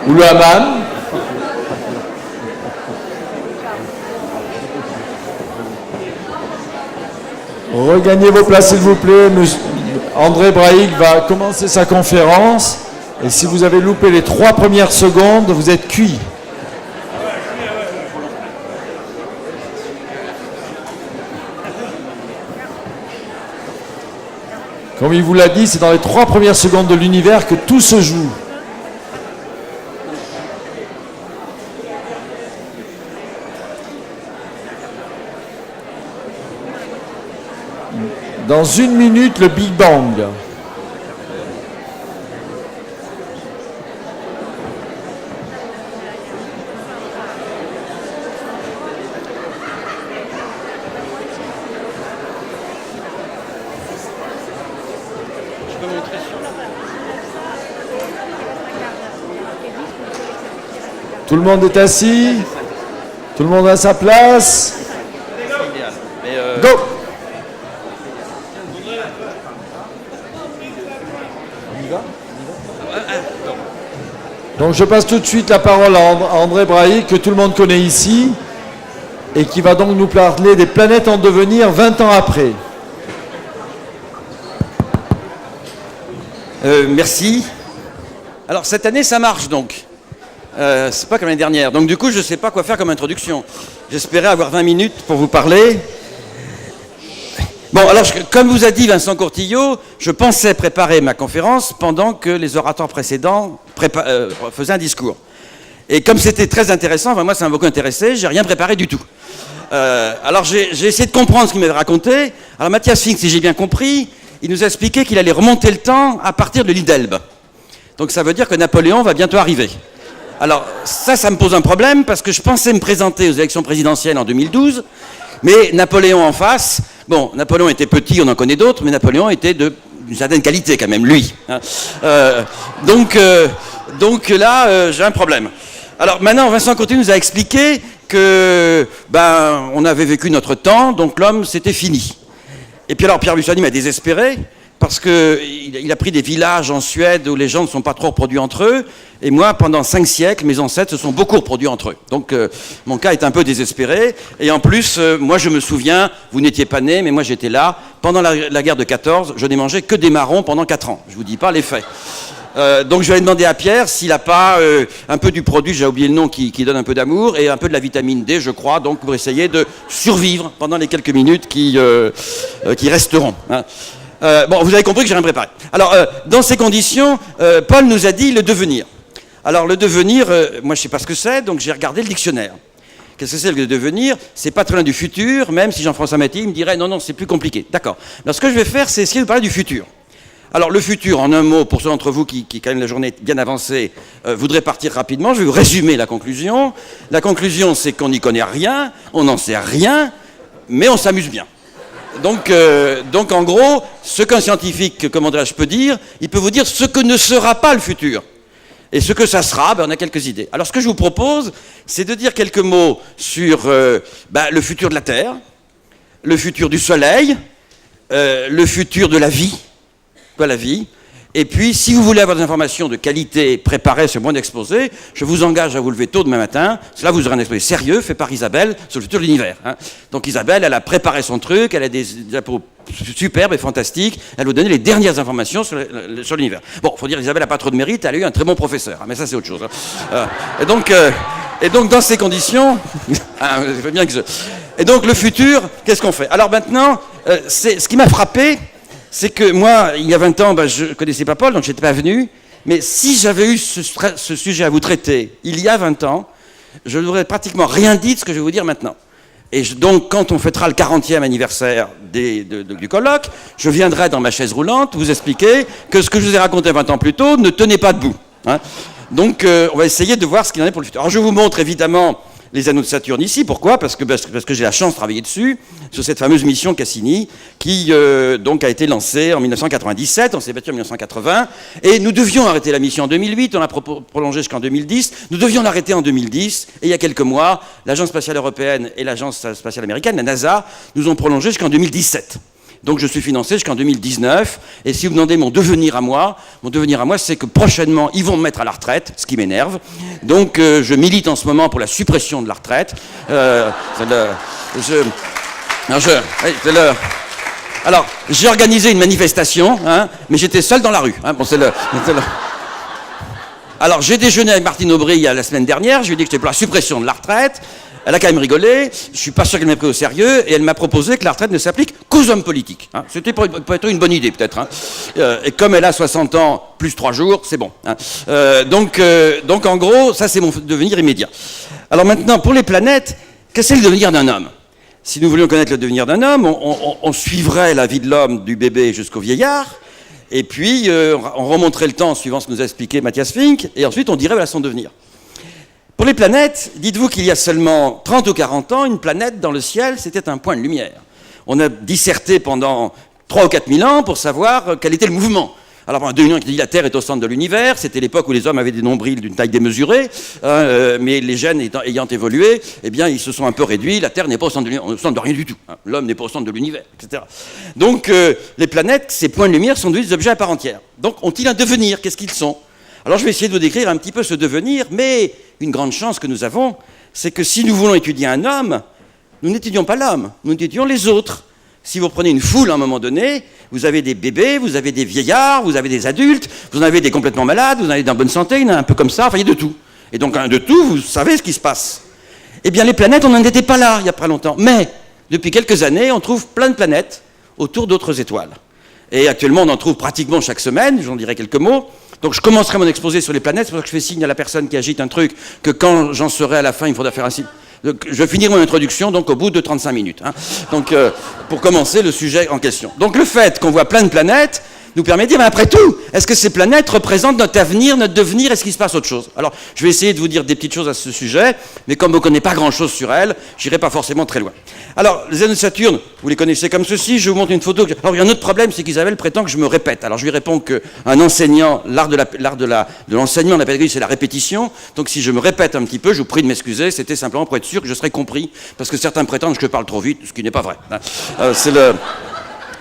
Ou le hammam. Regagnez vos places, s'il vous plaît. André Braic va commencer sa conférence. Et si vous avez loupé les 3 premières secondes, vous êtes cuit. Comme il vous l'a dit, c'est dans les 3 premières secondes de l'univers que tout se joue. Dans 1 minute, le Big Bang. Tout le monde est assis? Tout le monde a sa place? Go! Donc je passe tout de suite la parole à André Braic, que tout le monde connaît ici, et qui va donc nous parler des planètes en devenir 20 ans après. Merci. Alors cette année ça marche donc. C'est pas comme l'année dernière. Donc du coup je sais pas quoi faire comme introduction. J'espérais avoir 20 minutes pour vous parler. Bon, alors, comme vous a dit Vincent Courtillot, je pensais préparer ma conférence pendant que les orateurs précédents faisaient un discours. Et comme c'était très intéressant, enfin, moi ça m'a beaucoup intéressé, j'ai rien préparé du tout. Alors j'ai essayé de comprendre ce qu'il m'avait raconté. Alors Matthias Fink, si j'ai bien compris, il nous a expliqué qu'il allait remonter le temps à partir de l'île d'Elbe. Donc ça veut dire que Napoléon va bientôt arriver. Alors ça me pose un problème parce que je pensais me présenter aux élections présidentielles en 2012, mais Napoléon en face... Bon, Napoléon était petit, on en connaît d'autres, mais Napoléon était d'une certaine qualité quand même, lui. Hein. Donc là, j'ai un problème. Alors maintenant, Vincent Courtillot nous a expliqué que on avait vécu notre temps, donc l'homme, c'était fini. Et puis alors Pierre Bussoni m'a désespéré, parce qu'il a pris des villages en Suède où les gens ne sont pas trop reproduits entre eux, et moi, pendant 5 siècles, mes ancêtres se sont beaucoup reproduits entre eux. Donc mon cas est un peu désespéré, et en plus, moi je me souviens, vous n'étiez pas né, mais moi j'étais là, pendant la guerre de 14, je n'ai mangé que des marrons pendant 4 ans, je ne vous dis pas les faits. Donc je vais demander à Pierre s'il n'a pas un peu du produit, j'ai oublié le nom, qui donne un peu d'amour, et un peu de la vitamine D, je crois, donc pour essayer de survivre pendant les quelques minutes qui resteront. Hein. Bon, vous avez compris que j'ai rien préparé. Alors, dans ces conditions, Paul nous a dit le devenir. Alors, le devenir, moi je ne sais pas ce que c'est, donc j'ai regardé le dictionnaire. Qu'est-ce que c'est le devenir? C'est pas très loin du futur, même si Jean-François Mattei me dirait non, c'est plus compliqué. D'accord. Alors, ce que je vais faire, c'est essayer de parler du futur. Alors, le futur, en un mot, pour ceux d'entre vous qui quand même la journée est bien avancée, voudraient partir rapidement, je vais vous résumer la conclusion. La conclusion, c'est qu'on n'y connaît rien, on n'en sait rien, mais on s'amuse bien. Donc en gros, ce qu'un scientifique, comment dirais-je, peut dire, il peut vous dire ce que ne sera pas le futur. Et ce que ça sera, on a quelques idées. Alors ce que je vous propose, c'est de dire quelques mots sur le futur de la Terre, le futur du Soleil, le futur de la vie, et puis si vous voulez avoir des informations de qualité préparées sur mon exposé, je vous engage à vous lever tôt demain matin, là vous aurez un exposé sérieux fait par Isabelle sur le futur de l'univers. Hein. Donc Isabelle, elle a préparé son truc, elle a des apôts superbes et fantastiques, elle vous donne les dernières informations sur l'univers. Bon, il faut dire Isabelle n'a pas trop de mérite, elle a eu un très bon professeur, hein, mais ça c'est autre chose. Hein. Et donc dans ces conditions, et donc le futur, qu'est-ce qu'on fait? Alors maintenant, ce qui m'a frappé, c'est que moi, il y a 20 ans, je ne connaissais pas Paul, donc je n'étais pas venu. Mais si j'avais eu ce sujet à vous traiter il y a 20 ans, je n'aurais pratiquement rien dit de ce que je vais vous dire maintenant. Et donc, quand on fêtera le 40e anniversaire du colloque, je viendrai dans ma chaise roulante vous expliquer que ce que je vous ai raconté 20 ans plus tôt ne tenait pas debout. Hein. Donc, on va essayer de voir ce qu'il en est pour le futur. Alors, je vous montre évidemment les anneaux de Saturne ici. Pourquoi? Parce que j'ai la chance de travailler dessus, sur cette fameuse mission Cassini, qui donc a été lancée en 1997, on s'est battu en 1980, et nous devions arrêter la mission en 2008, on l'a prolongée jusqu'en 2010, nous devions l'arrêter en 2010, et il y a quelques mois, l'Agence spatiale européenne et l'Agence spatiale américaine, la NASA, nous ont prolongé jusqu'en 2017. Donc je suis financé jusqu'en 2019. Et si vous me demandez mon devenir à moi, c'est que prochainement, ils vont me mettre à la retraite, ce qui m'énerve. Donc je milite en ce moment pour la suppression de la retraite. Alors, j'ai organisé une manifestation, hein, mais j'étais seul dans la rue. Hein. Bon, Alors, j'ai déjeuné avec Martine Aubry la semaine dernière, je lui ai dit que j'étais pour la suppression de la retraite. Elle a quand même rigolé, je suis pas sûr qu'elle m'ait pris au sérieux, et elle m'a proposé que la retraite ne s'applique qu'aux hommes politiques. Hein. C'était peut-être une bonne idée, peut-être. Hein. Et comme elle a 60 ans, plus 3 jours, c'est bon. Hein. Donc, en gros, ça, c'est mon devenir immédiat. Alors maintenant, pour les planètes, qu'est-ce que c'est le devenir d'un homme ? Si nous voulions connaître le devenir d'un homme, on suivrait la vie de l'homme du bébé jusqu'au vieillard, et puis on remonterait le temps suivant ce que nous a expliqué Matthias Fink, et ensuite on dirait voilà son devenir. Pour les planètes, dites-vous qu'il y a seulement 30 ou 40 ans, une planète dans le ciel, c'était un point de lumière. On a disserté pendant 3 ou 4 000 ans pour savoir quel était le mouvement. Alors, pendant 2000 ans, qui dit la Terre est au centre de l'univers, c'était l'époque où les hommes avaient des nombrils d'une taille démesurée, mais les gènes ayant évolué, eh bien, ils se sont un peu réduits, la Terre n'est pas au centre de l'univers, au centre de rien du tout. Hein. L'homme n'est pas au centre de l'univers, etc. Donc, les planètes, ces points de lumière, sont devenus des objets à part entière. Donc, ont-ils un devenir ? Qu'est-ce qu'ils sont ? Alors, je vais essayer de vous décrire un petit peu ce devenir, mais une grande chance que nous avons, c'est que si nous voulons étudier un homme, nous n'étudions pas l'homme, nous étudions les autres. Si vous prenez une foule à un moment donné, vous avez des bébés, vous avez des vieillards, vous avez des adultes, vous en avez des complètement malades, vous en avez des en bonne santé, il y en a un peu comme ça, enfin il y a de tout. Et donc de tout, vous savez ce qui se passe. Eh bien les planètes, on n'en était pas là il n'y a pas longtemps. Mais depuis quelques années, on trouve plein de planètes autour d'autres étoiles. Et actuellement, on en trouve pratiquement chaque semaine, j'en dirai quelques mots. Donc je commencerai mon exposé sur les planètes, c'est pour ça que je fais signe à la personne qui agite un truc, que quand j'en serai à la fin, il faudra faire un signe. Je finirai mon introduction donc au bout de 35 minutes. Hein. Donc pour commencer le sujet en question. Donc le fait qu'on voit plein de planètes nous permet de dire, mais après tout, est-ce que ces planètes représentent notre avenir, notre devenir, est-ce qu'il se passe autre chose ? Alors je vais essayer de vous dire des petites choses à ce sujet, mais comme vous ne connaissez pas grand-chose sur elles, j'irai pas forcément très loin. Alors les anneaux de Saturne, vous les connaissez comme ceci, je vous montre une photo. Alors il y a un autre problème, c'est qu'Isabelle prétend que je me répète. Alors je lui réponds qu'un enseignant, l'art de l'enseignement, de la pédagogie, c'est la répétition. Donc si je me répète un petit peu, je vous prie de m'excuser, c'était simplement pour être sûr que je serai compris, parce que certains prétendent que je parle trop vite, ce qui n'est pas vrai.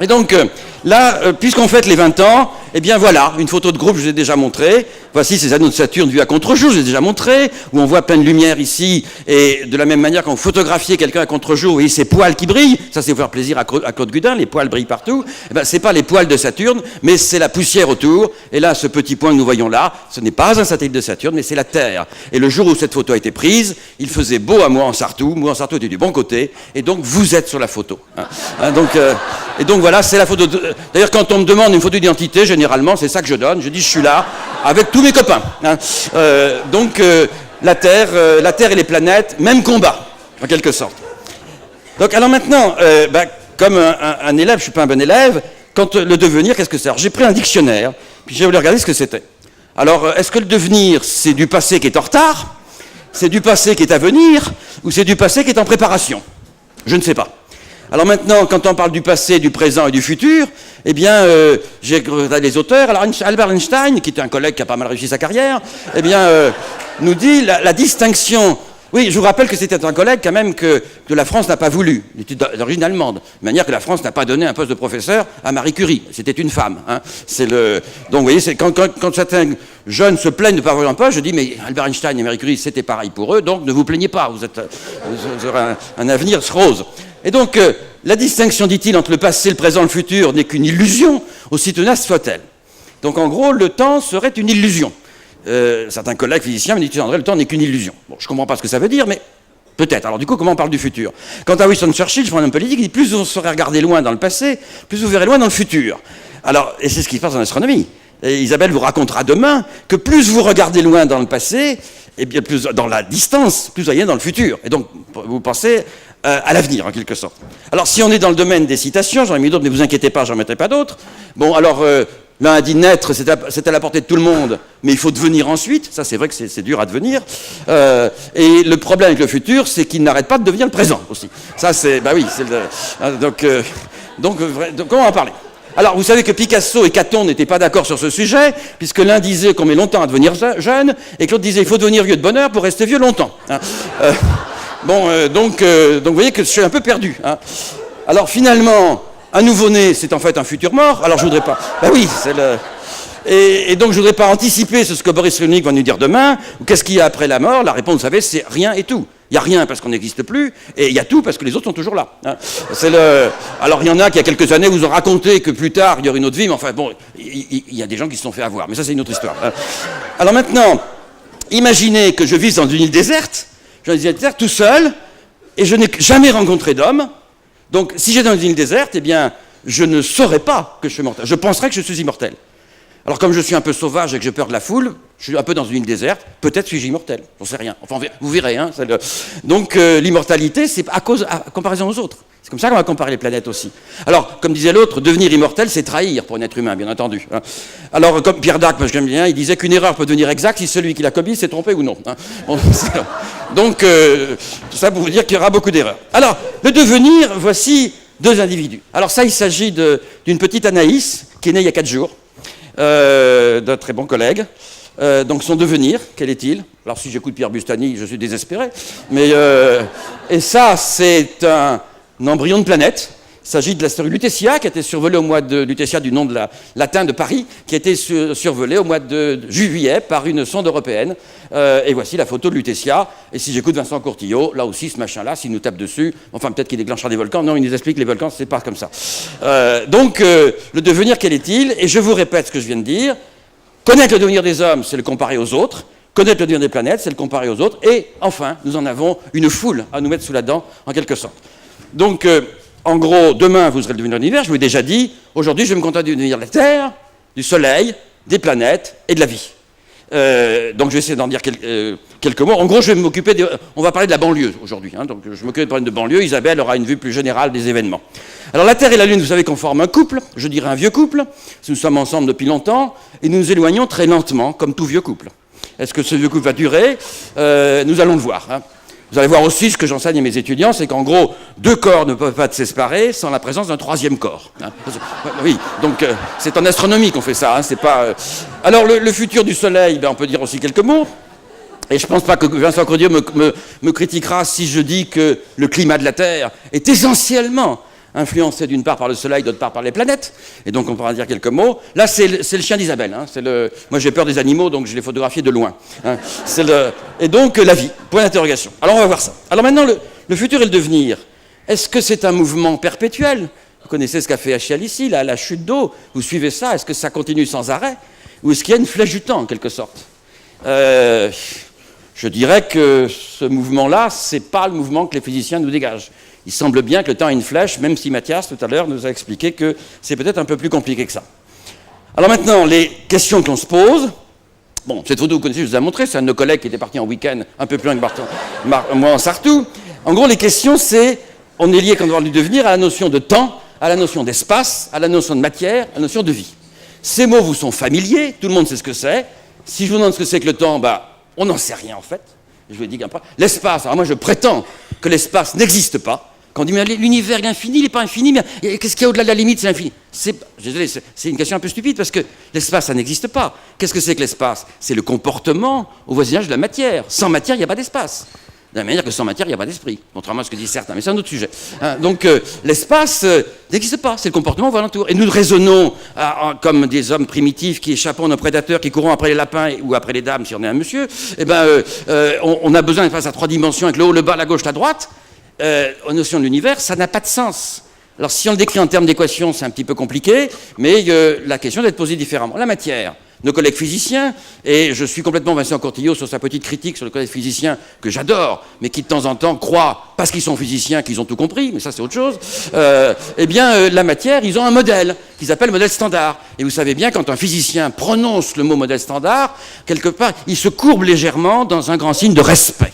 Et donc, là, puisqu'on fête les 20 ans, eh bien voilà, une photo de groupe, je vous ai déjà montré. Voici ces anneaux de Saturne vus à contre-jour, je vous ai déjà montré, où on voit plein de lumière ici, et de la même manière, quand vous photographiez quelqu'un à contre-jour, vous voyez ces poils qui brillent, ça c'est vous faire plaisir à Claude Gudin, les poils brillent partout. Eh ben, c'est pas les poils de Saturne, mais c'est la poussière autour, et là, ce petit point que nous voyons là, ce n'est pas un satellite de Saturne, mais c'est la Terre. Et le jour où cette photo a été prise, il faisait beau à Mouans-Sartoux était du bon côté, et donc vous êtes sur la photo. Hein, et donc voilà, c'est la photo. D'ailleurs, quand on me demande une photo d'identité, généralement, c'est ça que je donne. Je dis, je suis là, avec tous mes copains. Hein. La Terre et les planètes, même combat, en quelque sorte. Donc, alors maintenant, comme un élève, je ne suis pas un bon élève, quand le devenir, qu'est-ce que c'est ? Alors, j'ai pris un dictionnaire, puis j'ai voulu regarder ce que c'était. Alors, est-ce que le devenir, c'est du passé qui est en retard ? C'est du passé qui est à venir ? Ou c'est du passé qui est en préparation ? Je ne sais pas. Alors maintenant, quand on parle du passé, du présent et du futur, eh bien, j'ai regardé les auteurs. Alors Albert Einstein, qui était un collègue qui a pas mal réussi sa carrière, eh bien, nous dit la distinction. Oui, je vous rappelle que c'était un collègue quand même que la France n'a pas voulu. Il était d'origine allemande. De manière que la France n'a pas donné un poste de professeur à Marie Curie. C'était une femme. Hein. Donc vous voyez, quand certains jeunes se plaignent de ne pas avoir un poste, je dis, mais Albert Einstein et Marie Curie, c'était pareil pour eux, donc ne vous plaignez pas. Vous aurez un avenir rose. Et donc, la distinction, dit-il, entre le passé, le présent et le futur n'est qu'une illusion, aussi tenace soit-elle. Donc, en gros, le temps serait une illusion. Certains collègues physiciens me disent que le temps n'est qu'une illusion. Bon, je ne comprends pas ce que ça veut dire, mais peut-être. Alors, du coup, comment on parle du futur ? Quant à Winston Churchill, je prends un homme politique, il dit plus vous saurez regarder loin dans le passé, plus vous verrez loin dans le futur. Alors, et c'est ce qui se passe en astronomie. Et Isabelle vous racontera demain que plus vous regardez loin dans le passé, et bien plus dans la distance, plus vous voyez dans le futur. Et donc, vous pensez à l'avenir, en quelque sorte. Alors, si on est dans le domaine des citations, j'en ai mis d'autres, mais ne vous inquiétez pas, j'en mettrai pas d'autres. Bon, alors, l'un a dit naître, c'est à la portée de tout le monde, mais il faut devenir ensuite. Ça, c'est vrai que c'est dur à devenir. Et le problème avec le futur, c'est qu'il n'arrête pas de devenir le présent aussi. Ça, c'est... Bah oui, donc, comment on va parler ? Alors, vous savez que Picasso et Caton n'étaient pas d'accord sur ce sujet, puisque l'un disait qu'on met longtemps à devenir jeune, et que l'autre disait qu'il faut devenir vieux de bonne heure pour rester vieux longtemps. Hein. Donc, vous voyez que je suis un peu perdu. Hein. Alors, finalement, un nouveau-né, c'est en fait un futur mort, alors je voudrais pas... Ben oui, c'est le... Et donc je voudrais pas anticiper ce que Boris Cyrulnik va nous dire demain, ou qu'est-ce qu'il y a après la mort. La réponse, vous savez, c'est rien et tout. Il n'y a rien parce qu'on n'existe plus, et il y a tout parce que les autres sont toujours là. Hein. Alors il y en a qui, il y a quelques années, vous ont raconté que plus tard, il y aurait une autre vie, mais enfin bon, il y a des gens qui se sont fait avoir, mais ça c'est une autre histoire. Hein. Alors maintenant, imaginez que je vise dans une île déserte, tout seul, et je n'ai jamais rencontré d'homme. Donc si j'étais dans une île déserte, eh bien, je ne saurais pas que je suis mortel. Je penserais que je suis immortel. Alors comme je suis un peu sauvage et que j'ai peur de la foule, je suis un peu dans une île déserte, peut-être suis-je immortel, j'en sais rien. Enfin, vous verrez. Hein, Donc l'immortalité, c'est à comparaison aux autres. C'est comme ça qu'on va comparer les planètes aussi. Alors, comme disait l'autre, devenir immortel, c'est trahir pour un être humain, bien entendu. Hein. Alors, comme Pierre Dac, moi j'aime bien, il disait qu'une erreur peut devenir exacte si celui qui l'a commis s'est trompé ou non. Hein. Bon, donc, tout ça pour vous dire qu'il y aura beaucoup d'erreurs. Alors, le devenir, voici deux individus. Alors ça, il s'agit d'une petite Anaïs, qui est née il y a 4 jours. D'un très bon collègue. Donc son devenir, quel est-il? Alors si j'écoute Pierre Bustani, je suis désespéré. Mais et ça, c'est un embryon de planète. Il s'agit de l'astéroïde Lutetia, qui a été survolé au mois de Lutetia, du nom de latin de Paris, qui a été survolé au mois de juillet par une sonde européenne. Et voici la photo de Lutetia. Et si j'écoute Vincent Courtillot, là aussi, ce machin-là, s'il nous tape dessus, enfin peut-être qu'il déclenchera des volcans. Non, il nous explique que les volcans, c'est pas comme ça. Donc, le devenir, quel est-il? Et je vous répète ce que je viens de dire. Connaître le devenir des hommes, c'est le comparer aux autres. Connaître le devenir des planètes, c'est le comparer aux autres. Et enfin, nous en avons une foule à nous mettre sous la dent, en quelque sorte. Donc, en gros, demain, vous serez le devenir de l'univers. Je vous l'ai déjà dit. Aujourd'hui, je vais me contenter du devenir de la Terre, du Soleil, des planètes et de la vie. Donc, je vais essayer d'en dire quelques mots. En gros, je vais m'occuper on va parler de la banlieue aujourd'hui. Hein, donc, je m'occupe de problème de banlieue. Isabelle aura une vue plus générale des événements. Alors, la Terre et la Lune, vous savez qu'on forme un couple. Je dirais un vieux couple. Nous sommes ensemble depuis longtemps et nous nous éloignons très lentement, comme tout vieux couple. Est-ce que ce vieux couple va durer? Nous allons le voir. Hein. Vous allez voir aussi ce que j'enseigne à mes étudiants, c'est qu'en gros, 2 corps ne peuvent pas se séparer sans la présence d'un 3e corps. Hein. Oui, donc c'est en astronomie qu'on fait ça. Hein, c'est pas. Alors le futur du Soleil, ben, on peut dire aussi quelques mots. Et je ne pense pas que Vincent Courtillot me critiquera si je dis que le climat de la Terre est essentiellement influencé d'une part par le Soleil, d'autre part par les planètes. Et donc on pourra dire quelques mots. Là, c'est le chien d'Isabelle. Hein, moi, j'ai peur des animaux, donc je l'ai photographié de loin. Hein, et donc, la vie, point d'interrogation. Alors, on va voir ça. Alors maintenant, le futur et le devenir. Est-ce que c'est un mouvement perpétuel? Vous connaissez ce qu'a fait Achille ici, la chute d'eau. Vous suivez ça? Est-ce que ça continue sans arrêt? Ou est-ce qu'il y a une flèche du temps, en quelque sorte? Je dirais que ce mouvement-là, ce n'est pas le mouvement que les physiciens nous dégagent. Il semble bien que le temps a une flèche, même si Mathias, tout à l'heure, nous a expliqué que c'est peut-être un peu plus compliqué que ça. Alors maintenant, les questions qu'on se pose. Bon, cette photo, vous connaissez, je vous ai montré, c'est un de nos collègues qui était parti en week-end un peu plus loin que moi en Sartou. En gros, les questions, c'est, on est lié, quand on parle du devenir, à la notion de temps, à la notion d'espace, à la notion de matière, à la notion de vie. Ces mots vous sont familiers, tout le monde sait ce que c'est. Si je vous demande ce que c'est que le temps, on n'en sait rien en fait. Je vous dis qu'un peu. L'espace, alors moi je prétends que l'espace n'existe pas. Quand on dit mais l'univers est infini, il n'est pas infini, mais qu'est-ce qu'il y a au-delà de la limite, c'est l'infini. Désolé, c'est une question un peu stupide parce que l'espace, ça n'existe pas. Qu'est-ce que c'est que l'espace? C'est le comportement au voisinage de la matière. Sans matière, il n'y a pas d'espace. De la manière que sans matière, il n'y a pas d'esprit, contrairement à ce que disent certains, mais c'est un autre sujet. Hein, donc l'espace n'existe pas, c'est le comportement aux alentours. Et nous raisonnons comme des hommes primitifs qui échappent à nos prédateurs, qui courons après les lapins ou après les dames, si on est un monsieur. On a besoin d'espace à 3 dimensions avec le haut, le bas, la gauche, la droite. Aux notions de l'univers, ça n'a pas de sens. Alors si on le décrit en termes d'équation, c'est un petit peu compliqué, mais la question doit être posée différemment. La matière. Nos collègues physiciens, et je suis complètement Vincent Courtillot sur sa petite critique sur le collègue physicien que j'adore, mais qui de temps en temps croient, parce qu'ils sont physiciens, qu'ils ont tout compris, mais ça c'est autre chose, la matière, ils ont un modèle qu'ils appellent modèle standard. Et vous savez bien, quand un physicien prononce le mot modèle standard, quelque part, il se courbe légèrement dans un grand signe de respect.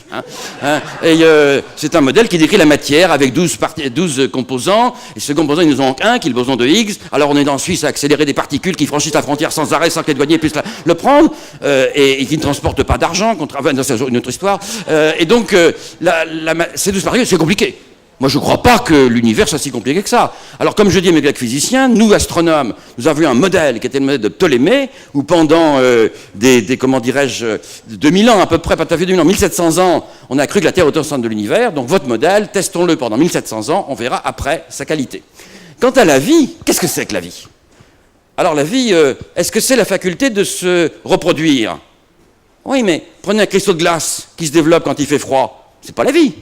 C'est un modèle qui décrit la matière avec 12 composants, et ce composant, ils nous ont un, qui est le boson de Higgs. Alors on est en Suisse à accélérer des particules qui franchissent la frontière sans arrêt, sans que les douaniers puissent le prendre, et qui ne transportent pas d'argent, c'est une autre histoire. Et donc, ces 12 particules, c'est compliqué. Moi, je ne crois pas que l'univers soit si compliqué que ça. Alors, comme je dis à mes collègues physiciens, nous, astronomes, nous avons eu un modèle qui était le modèle de Ptolémée, où pendant comment dirais-je, 2000 ans à peu près, pas tout à fait 2000 ans, 1700 ans, on a cru que la Terre était au centre de l'univers. Donc, votre modèle, testons-le pendant 1700 ans, on verra après sa qualité. Quant à la vie, qu'est-ce que c'est que la vie? Alors la vie, est-ce que c'est la faculté de se reproduire? Oui, mais prenez un cristaux de glace qui se développe quand il fait froid. C'est pas la vie.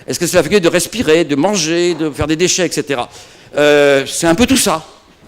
Est-ce que c'est la faculté de respirer, de manger, de faire des déchets, etc. C'est un peu tout ça.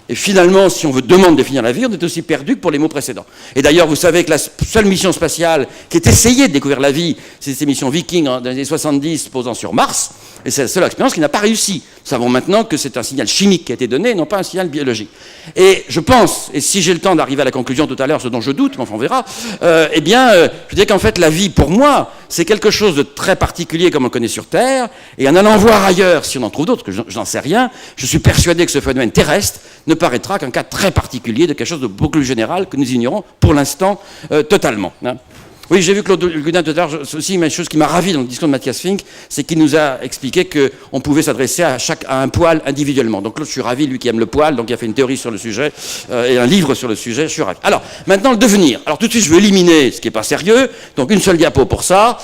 Et finalement, si on demande de définir la vie, on est aussi perdu que pour les mots précédents. Et d'ailleurs, vous savez que la seule mission spatiale qui ait essayé de découvrir la vie, c'est cette mission Viking dans les années 70 posant sur Mars, et c'est la seule expérience qui n'a pas réussi. Nous savons maintenant que c'est un signal chimique qui a été donné, non pas un signal biologique. Et je pense, et si j'ai le temps d'arriver à la conclusion tout à l'heure, ce dont je doute, mais enfin on verra, je dirais qu'en fait la vie, pour moi, c'est quelque chose de très particulier comme on le connaît sur Terre, et en allant voir ailleurs, si on en trouve d'autres, que je n'en sais rien, je suis persuadé que ce phénomène terrestre ne paraîtra qu'un cas très particulier de quelque chose de beaucoup plus général que nous ignorons pour l'instant totalement. Hein. Oui, j'ai vu Claude Gudin tout à l'heure, c'est aussi une chose qui m'a ravi dans le discours de Matthias Fink, c'est qu'il nous a expliqué qu'on pouvait s'adresser à un poil individuellement. Donc Claude, je suis ravi, lui qui aime le poil, donc il a fait une théorie sur le sujet et un livre sur le sujet, je suis ravi. Alors, maintenant le devenir. Alors tout de suite, je veux éliminer ce qui n'est pas sérieux, donc une seule diapo pour ça.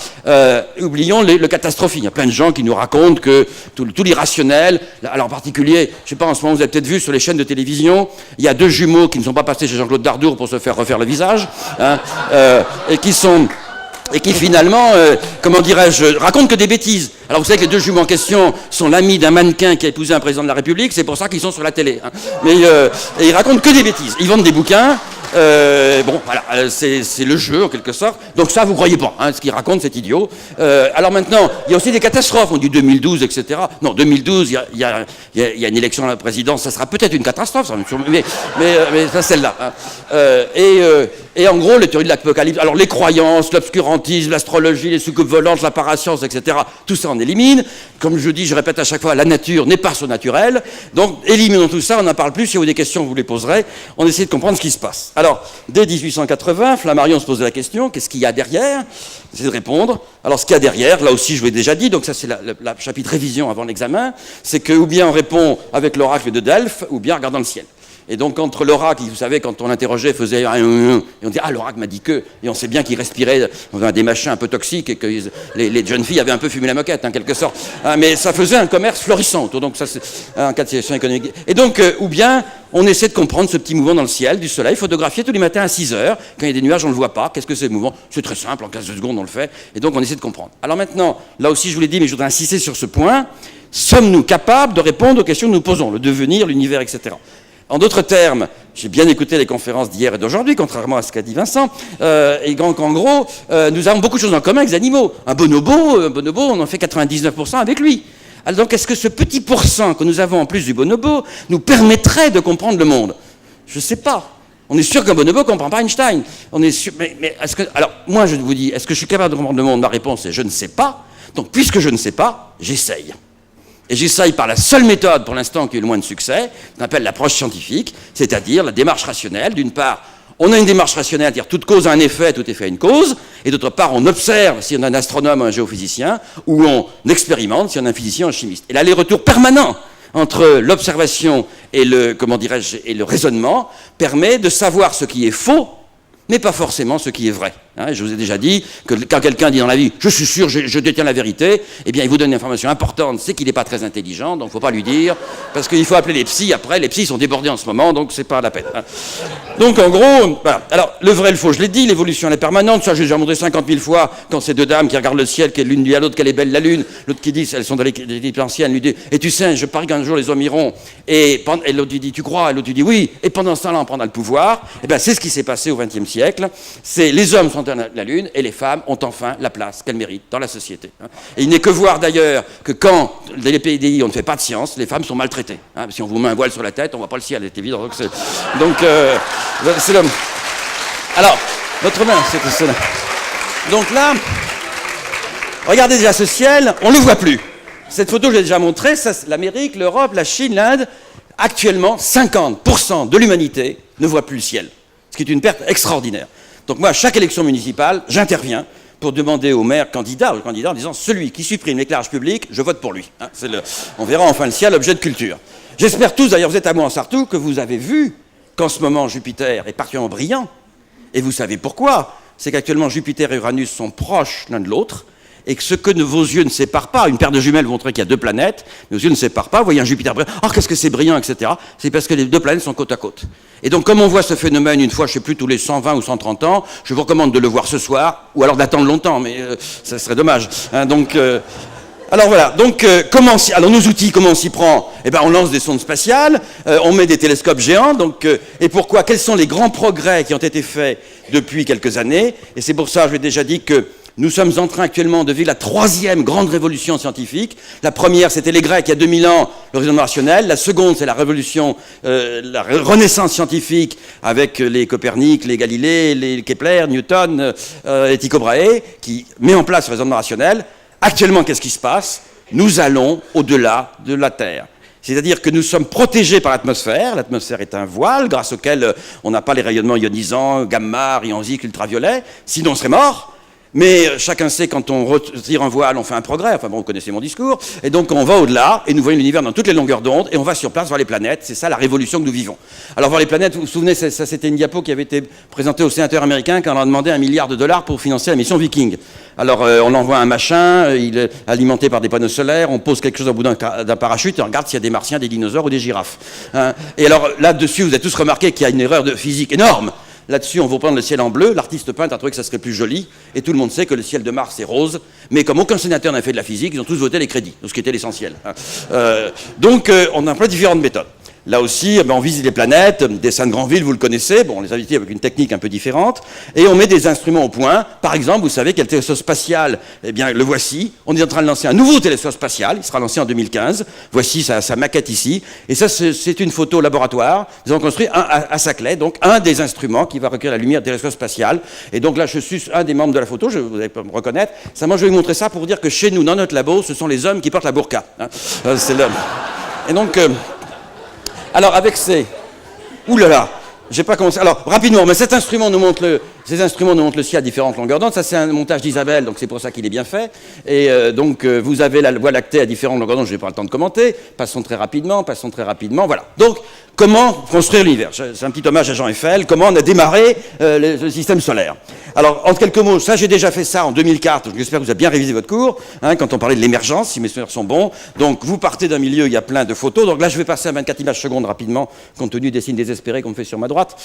Oublions le catastrophique. Il y a plein de gens qui nous racontent que tout l'irrationnel, alors en particulier, je ne sais pas, en ce moment vous avez peut-être vu sur les chaînes de télévision, il y a deux jumeaux qui ne sont pas passés chez Jean-Claude Dardour pour se faire refaire le visage, hein, et qui finalement, comment dirais-je, racontent que des bêtises. Alors vous savez que les deux jumeaux en question sont l'ami d'un mannequin qui a épousé un président de la République, c'est pour ça qu'ils sont sur la télé. Hein. Mais et ils racontent que des bêtises. Ils vendent des bouquins. Bon, voilà, c'est le jeu en quelque sorte. Donc ça, vous croyez pas, hein, ce qu'ils racontent, c'est idiot. Alors maintenant, il y a aussi des catastrophes. On dit 2012, etc. Non, 2012, il y a une élection à la présidence. Ça sera peut-être une catastrophe, ça, mais ça, celle-là. Hein. Et en gros, les théories de l'apocalypse. Alors les croyances, l'obscurantisme, l'astrologie, les soucoupes volantes, la parascience, etc. Tout ça, on élimine. Comme je dis, je répète à chaque fois, la nature n'est pas surnaturelle. Donc éliminons tout ça. On n'en parle plus. Si vous avez des questions, vous les poserez. On essaie de comprendre ce qui se passe. Alors, dès 1880, Flammarion se posait la question, qu'est-ce qu'il y a derrière? C'est de répondre. Alors, ce qu'il y a derrière, là aussi, je vous l'ai déjà dit, donc ça, c'est la chapitre révision avant l'examen, c'est que ou bien on répond avec l'oracle de Delphes, ou bien en regardant le ciel. Et donc, entre l'oracle, vous savez, quand on l'interrogeait, faisait un, et on dit, ah, l'oracle m'a dit que, et on sait bien qu'il respirait des machins un peu toxiques, et que les jeunes filles avaient un peu fumé la moquette, en quelque sorte. Hein, mais ça faisait un commerce florissant, donc ça, c'est un cas de situation économique. Et donc, ou bien, on essaie de comprendre ce petit mouvement dans le ciel, du soleil, photographié tous les matins à 6 heures. Quand il y a des nuages, on ne le voit pas. Qu'est-ce que c'est le mouvement? C'est très simple, en 15 secondes, on le fait. Et donc, on essaie de comprendre. Alors maintenant, là aussi, je vous l'ai dit, mais je voudrais insister sur ce point. Sommes-nous capables de répondre aux questions que nous posons, le devenir, l'univers, etc. En d'autres termes, j'ai bien écouté les conférences d'hier et d'aujourd'hui, contrairement à ce qu'a dit Vincent, et qu'en gros, nous avons beaucoup de choses en commun avec les animaux. Un bonobo, on en fait 99% avec lui. Alors donc, est-ce que ce petit pourcent que nous avons en plus du bonobo nous permettrait de comprendre le monde? Je ne sais pas. On est sûr qu'un bonobo ne comprend pas Einstein. On est sûr, mais est-ce que... Alors, moi, je vous dis, est-ce que je suis capable de comprendre le monde? Ma réponse est je ne sais pas. Donc, puisque je ne sais pas, j'essaye. Et j'essaye par la seule méthode, pour l'instant, qui a eu le moins de succès, qu'on appelle l'approche scientifique, c'est-à-dire la démarche rationnelle. D'une part, on a une démarche rationnelle, c'est-à-dire toute cause a un effet, tout effet a une cause, et d'autre part, on observe si on a un astronome ou un géophysicien, ou on expérimente si on a un physicien ou un chimiste. Et l'aller-retour permanent entre l'observation et et le raisonnement permet de savoir ce qui est faux, mais pas forcément ce qui est vrai. Hein, je vous ai déjà dit que quand quelqu'un dit dans la vie « je suis sûr, je détiens la vérité », eh bien il vous donne une information importante, c'est qu'il n'est pas très intelligent, donc il ne faut pas lui dire, parce qu'il faut appeler les psys après, les psys sont débordés en ce moment, donc c'est pas la peine. Hein. Donc en gros, voilà. Alors le vrai et le faux, je l'ai dit, l'évolution elle est permanente, ça j'ai déjà montré 50 000 fois, quand ces deux dames qui regardent le ciel, qui l'une dit à l'autre qu'elle est belle la lune, l'autre qui dit, elles sont dans l'équipe ancienne, lui dit « et tu sais, je parie qu'un jour les hommes iront », et l'autre lui dit « tu crois ?» et l'autre lui dit « oui », et pendant ce temps-là on prendra le pouvoir. Eh bien c'est ce qui s'est passé au XXe siècle, c'est les hommes sont à la Lune et les femmes ont enfin la place qu'elles méritent dans la société. Et il n'est que voir d'ailleurs que quand dans les pays on ne fait pas de science, les femmes sont maltraitées. Hein, si on vous met un voile sur la tête, on ne voit pas le ciel, c'est évident. Donc c'est l'homme. Alors, notre main, c'est cela. Donc là, regardez déjà ce ciel, on ne le voit plus. Cette photo, je l'ai déjà montrée, l'Amérique, l'Europe, la Chine, l'Inde, actuellement, 50% de l'humanité ne voit plus le ciel. Ce qui est une perte extraordinaire. Donc moi, à chaque élection municipale, j'interviens pour demander au maire candidat en disant « celui qui supprime l'éclairage public, je vote pour lui hein, ». On verra enfin le ciel, objet de culture. J'espère tous, d'ailleurs vous êtes à moi en Sartou, que vous avez vu qu'en ce moment Jupiter est particulièrement brillant. Et vous savez pourquoi? C'est qu'actuellement Jupiter et Uranus sont proches l'un de l'autre. et que ce que vos yeux ne séparent pas, une paire de jumelles vous montrer qu'il y a deux planètes, mais vos yeux ne séparent pas, vous voyez un Jupiter brillant, oh qu'est-ce que c'est brillant, etc. C'est parce que les deux planètes sont côte à côte. Et donc comme on voit ce phénomène une fois, je ne sais plus, tous les 120 ou 130 ans, je vous recommande de le voir ce soir, ou alors d'attendre longtemps, mais ça serait dommage. Hein, donc... Alors voilà, donc alors nos outils, comment on s'y prend? Eh ben on lance des sondes spatiales, on met des télescopes géants, donc et pourquoi? Quels sont les grands progrès qui ont été faits depuis quelques années? Et c'est pour ça, je l'ai déjà dit, que nous sommes en train actuellement de vivre la troisième grande révolution scientifique. La première, c'était les Grecs il y a 2000 ans, le raisonnement rationnel. La seconde, c'est la révolution, la renaissance scientifique avec les Copernic, les Galilée, les Kepler, Newton et Tycho Brahe, qui met en place le raisonnement rationnel. Actuellement, qu'est-ce qui se passe? Nous allons au-delà de la Terre. C'est-à-dire que nous sommes protégés par l'atmosphère. L'atmosphère est un voile grâce auquel on n'a pas les rayonnements ionisants, gamma, rayons X, ultraviolets. Sinon, on serait mort. Mais chacun sait, quand on retire un voile, on fait un progrès. Enfin bon, vous connaissez mon discours. Et donc, on va au-delà, et nous voyons l'univers dans toutes les longueurs d'onde, et on va sur place voir les planètes. C'est ça la révolution que nous vivons. Alors, voir les planètes, vous vous souvenez, ça c'était une diapo qui avait été présentée aux sénateurs américains quand on leur a demandé $1 milliard pour financer la mission Viking. Alors, on envoie un machin, il est alimenté par des panneaux solaires, on pose quelque chose au bout d'un parachute, et on regarde s'il y a des martiens, des dinosaures ou des girafes. Hein, et alors, là-dessus, vous avez tous remarqué qu'il y a une erreur de physique énorme. Là-dessus, on va prendre le ciel en bleu. L'artiste peintre a trouvé que ça serait plus joli. Et tout le monde sait que le ciel de Mars est rose. Mais comme aucun sénateur n'a fait de la physique, ils ont tous voté les crédits, ce qui était l'essentiel. Donc, on a plein de différentes méthodes. Là aussi, on visite les planètes, dessin de Granville, vous le connaissez, bon, on les a visités avec une technique un peu différente, et on met des instruments au point. Par exemple, vous savez quel télescope spatial, eh bien, le voici. On est en train de lancer un nouveau télescope spatial, il sera lancé en 2015. Voici sa maquette ici. Et ça, c'est une photo au laboratoire. Nous avons construit à Saclay, donc un des instruments qui va recueillir la lumière du télescope spatial. Et donc là, je suis un des membres de la photo, vous allez me reconnaître. Moi, je vais vous montrer ça pour vous dire que chez nous, dans notre labo, ce sont les hommes qui portent la burqa. Hein. C'est l'homme. Et donc... alors avec ces... Ouh là là, j'ai pas commencé... Alors rapidement, mais ces instruments nous montrent le ciel à différentes longueurs d'onde. Ça c'est un montage d'Isabelle, donc c'est pour ça qu'il est bien fait. Et donc vous avez la Voie lactée à différentes longueurs d'onde, je n'ai pas le temps de commenter. Passons très rapidement, voilà. Donc comment construire l'univers? C'est un petit hommage à Jean Eiffel, comment on a démarré le système solaire. Alors, en quelques mots, ça j'ai déjà fait ça en 2004, donc j'espère que vous avez bien révisé votre cours, hein, quand on parlait de l'émergence, si mes souvenirs sont bons. Donc vous partez d'un milieu, il y a plein de photos, donc là je vais passer à 24 images secondes rapidement, compte tenu des signes désespérés qu'on me fait sur ma droite.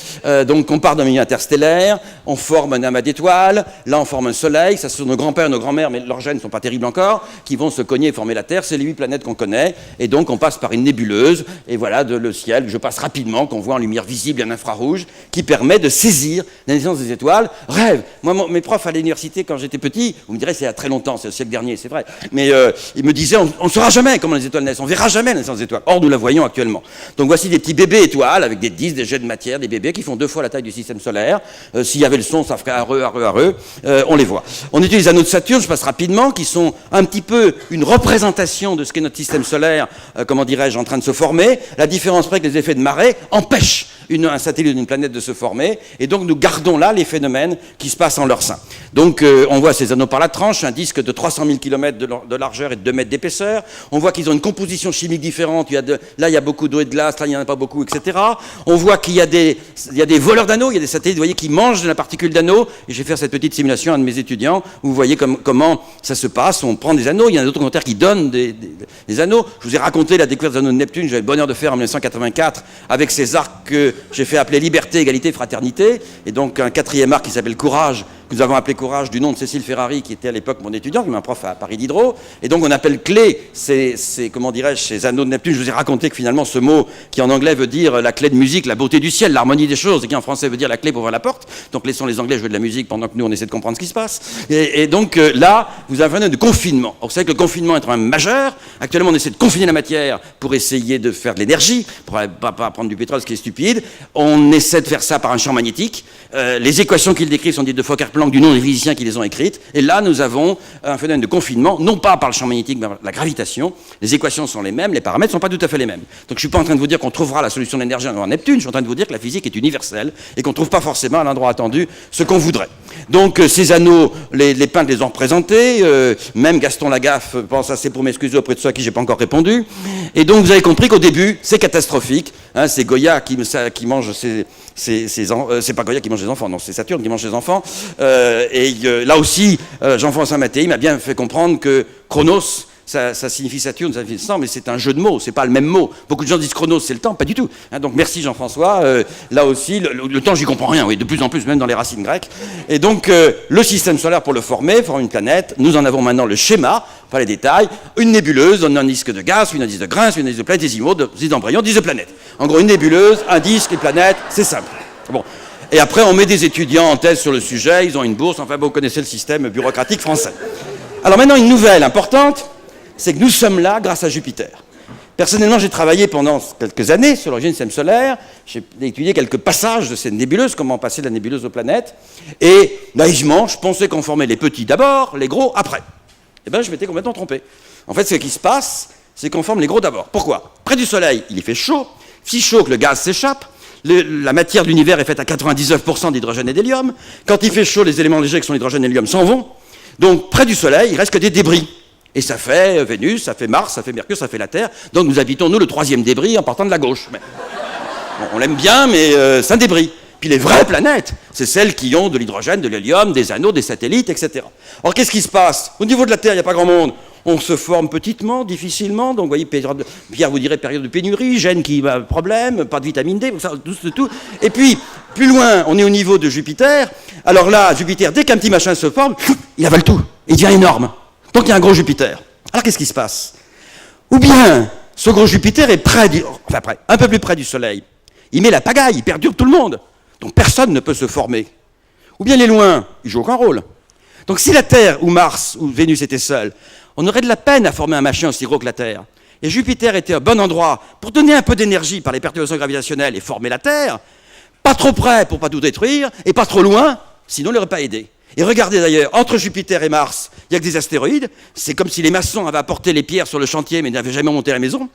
Donc on part d'un milieu interstellaire, on forme un amas d'étoiles, là on forme un soleil, ça ce sont nos grands-pères, nos grands-mères, mais leurs gènes ne sont pas terribles encore, qui vont se cogner et former la Terre, c'est les 8 planètes qu'on connaît, et donc on passe par une nébuleuse, et voilà le ciel, je passe rapidement, qu'on voit en lumière visible et en infrarouge, qui permet de saisir la naissance des étoiles. Rêve. Moi, mes profs à l'université, quand j'étais petit, vous me direz, c'est il y a très longtemps, c'est le siècle dernier, c'est vrai, mais ils me disaient, on ne saura jamais comment les étoiles naissent, on verra jamais la naissance des étoiles. Or, nous la voyons actuellement. Donc voici des petits bébés étoiles, avec des disques, des jets de matière, des bébés qui font 2 fois la taille du système solaire. S'il y avait le son, ça ferait areux. On les voit. On utilise les anneaux de Saturne, je passe rapidement, qui sont un petit peu une représentation de ce qu'est notre système solaire, comment dirais-je, en train de se former. La différence près que les effets de marée empêchent un satellite d'une planète de se former, et donc nous gardons là les phénomènes qui se passent en leur sein. Donc on voit ces anneaux par la tranche, un disque de 300 000 km de largeur et de 2 mètres d'épaisseur. On voit qu'ils ont une composition chimique différente. Là, il y a beaucoup d'eau et de glace, là, il n'y en a pas beaucoup, etc. On voit qu'il y a des voleurs d'anneaux, il y a des satellites, vous voyez, qui mangent de la particule d'anneau. Et je vais faire cette petite simulation à un de mes étudiants, où vous voyez comment ça se passe. On prend des anneaux, il y en a d'autres commentaires qui donnent des anneaux. Je vous ai raconté la découverte des anneaux de Neptune, j'avais le bonheur de faire en 1984, avec ces arcs que j'ai fait appeler Liberté, Égalité, Fraternité, et donc un 4e arc qui s'appelle Courage, que nous avons appelé Courage du nom de Cécile Ferrari, qui était à l'époque mon étudiant, qui est un prof à Paris Diderot, et donc on appelle clé ces anneaux de Neptune. Je vous ai raconté que finalement ce mot, qui en anglais veut dire la clé de musique, la beauté du ciel, l'harmonie des choses, et qui en français veut dire la clé pour ouvrir la porte, donc laissons les Anglais jouer de la musique pendant que nous on essaie de comprendre ce qui se passe. Et donc là, vous avez un phénomène de confinement. Alors, vous savez que le confinement est un problème majeur. Actuellement, on essaie de confiner la matière pour essayer de faire de l'énergie, pour pas prendre du pétrole, ce qui est stupide. On essaie de faire ça par un champ magnétique. Les équations qu'ils décrivent sont dites de Fokker-Planck, du nom des physiciens qui les ont écrites. Et là, nous avons un phénomène de confinement, non pas par le champ magnétique, mais par la gravitation. Les équations sont les mêmes, les paramètres ne sont pas tout à fait les mêmes. Donc je ne suis pas en train de vous dire qu'on trouvera la solution de l'énergie en Neptune, je suis en train de vous dire que la physique est universelle et qu'on ne trouve pas forcément à l'endroit attendu ce qu'on voudrait. Donc ces anneaux, les peintres les ont représentés, même Gaston Lagaffe pense assez pour m'excuser auprès de ceux à qui je n'ai pas encore répondu. Et donc vous avez compris qu'au début, c'est catastrophique. Hein, c'est Goya qui mange c'est pas Goya qui mange les enfants, non, c'est Saturne qui mange les enfants. Là aussi, Jean-François Mattei m'a bien fait comprendre que Chronos, ça signifie Saturne, ça signifie le temps, mais c'est un jeu de mots, c'est pas le même mot. Beaucoup de gens disent Chronos, c'est le temps, pas du tout. Donc merci Jean-François. Là aussi, le temps, j'y comprends rien, oui, de plus en plus, même dans les racines grecques. Et donc, le système solaire, pour le former, forme une planète. Nous en avons maintenant le schéma, pas les détails. Une nébuleuse, on a un disque de gaz, une indice de grains, une indice de planétésimaux, 10 embryons, 10 de planètes. En gros, une nébuleuse, un disque, une planète, c'est simple. Bon. Et après, on met des étudiants en thèse sur le sujet, ils ont une bourse, enfin, vous connaissez le système bureaucratique français. Alors maintenant, une nouvelle importante, c'est que nous sommes là grâce à Jupiter. Personnellement, j'ai travaillé pendant quelques années sur l'origine du système solaire. J'ai étudié quelques passages de cette nébuleuse, comment passer de la nébuleuse aux planètes. Et naïvement, je pensais qu'on formait les petits d'abord, les gros après. Eh bien, je m'étais complètement trompé. En fait, ce qui se passe, c'est qu'on forme les gros d'abord. Pourquoi? Près du Soleil, il y fait chaud, si chaud que le gaz s'échappe. La matière de l'univers est faite à 99% d'hydrogène et d'hélium. Quand il fait chaud, les éléments légers qui sont l'hydrogène et l'hélium s'en vont. Donc, près du Soleil, il reste que des débris. Et ça fait Vénus, ça fait Mars, ça fait Mercure, ça fait la Terre. Donc nous habitons, nous, le troisième débris en partant de la gauche. Mais, bon, on l'aime bien, mais c'est un débris. Puis les vraies planètes, c'est celles qui ont de l'hydrogène, de l'hélium, des anneaux, des satellites, etc. Alors qu'est-ce qui se passe? Au niveau de la Terre, il n'y a pas grand monde. On se forme petitement, difficilement. Donc vous voyez, Pierre vous dirait période de pénurie, gène qui a problème, pas de vitamine D, tout. Et puis, plus loin, on est au niveau de Jupiter. Alors là, Jupiter, dès qu'un petit machin se forme, il avale tout. Il devient énorme. Donc il y a un gros Jupiter. Alors qu'est-ce qui se passe? Ou bien, ce gros Jupiter est un peu plus près du Soleil. Il met la pagaille, il perdure tout le monde. Donc personne ne peut se former. Ou bien il est loin, il joue aucun rôle. Donc si la Terre ou Mars ou Vénus étaient seuls, on aurait de la peine à former un machin aussi gros que la Terre. Et Jupiter était un bon endroit pour donner un peu d'énergie par les perturbations gravitationnelles et former la Terre, pas trop près pour pas tout détruire, et pas trop loin, sinon il n'aurait pas aidé. Et regardez d'ailleurs, entre Jupiter et Mars, il n'y a que des astéroïdes. C'est comme si les maçons avaient apporté les pierres sur le chantier, mais n'avaient jamais monté la maison.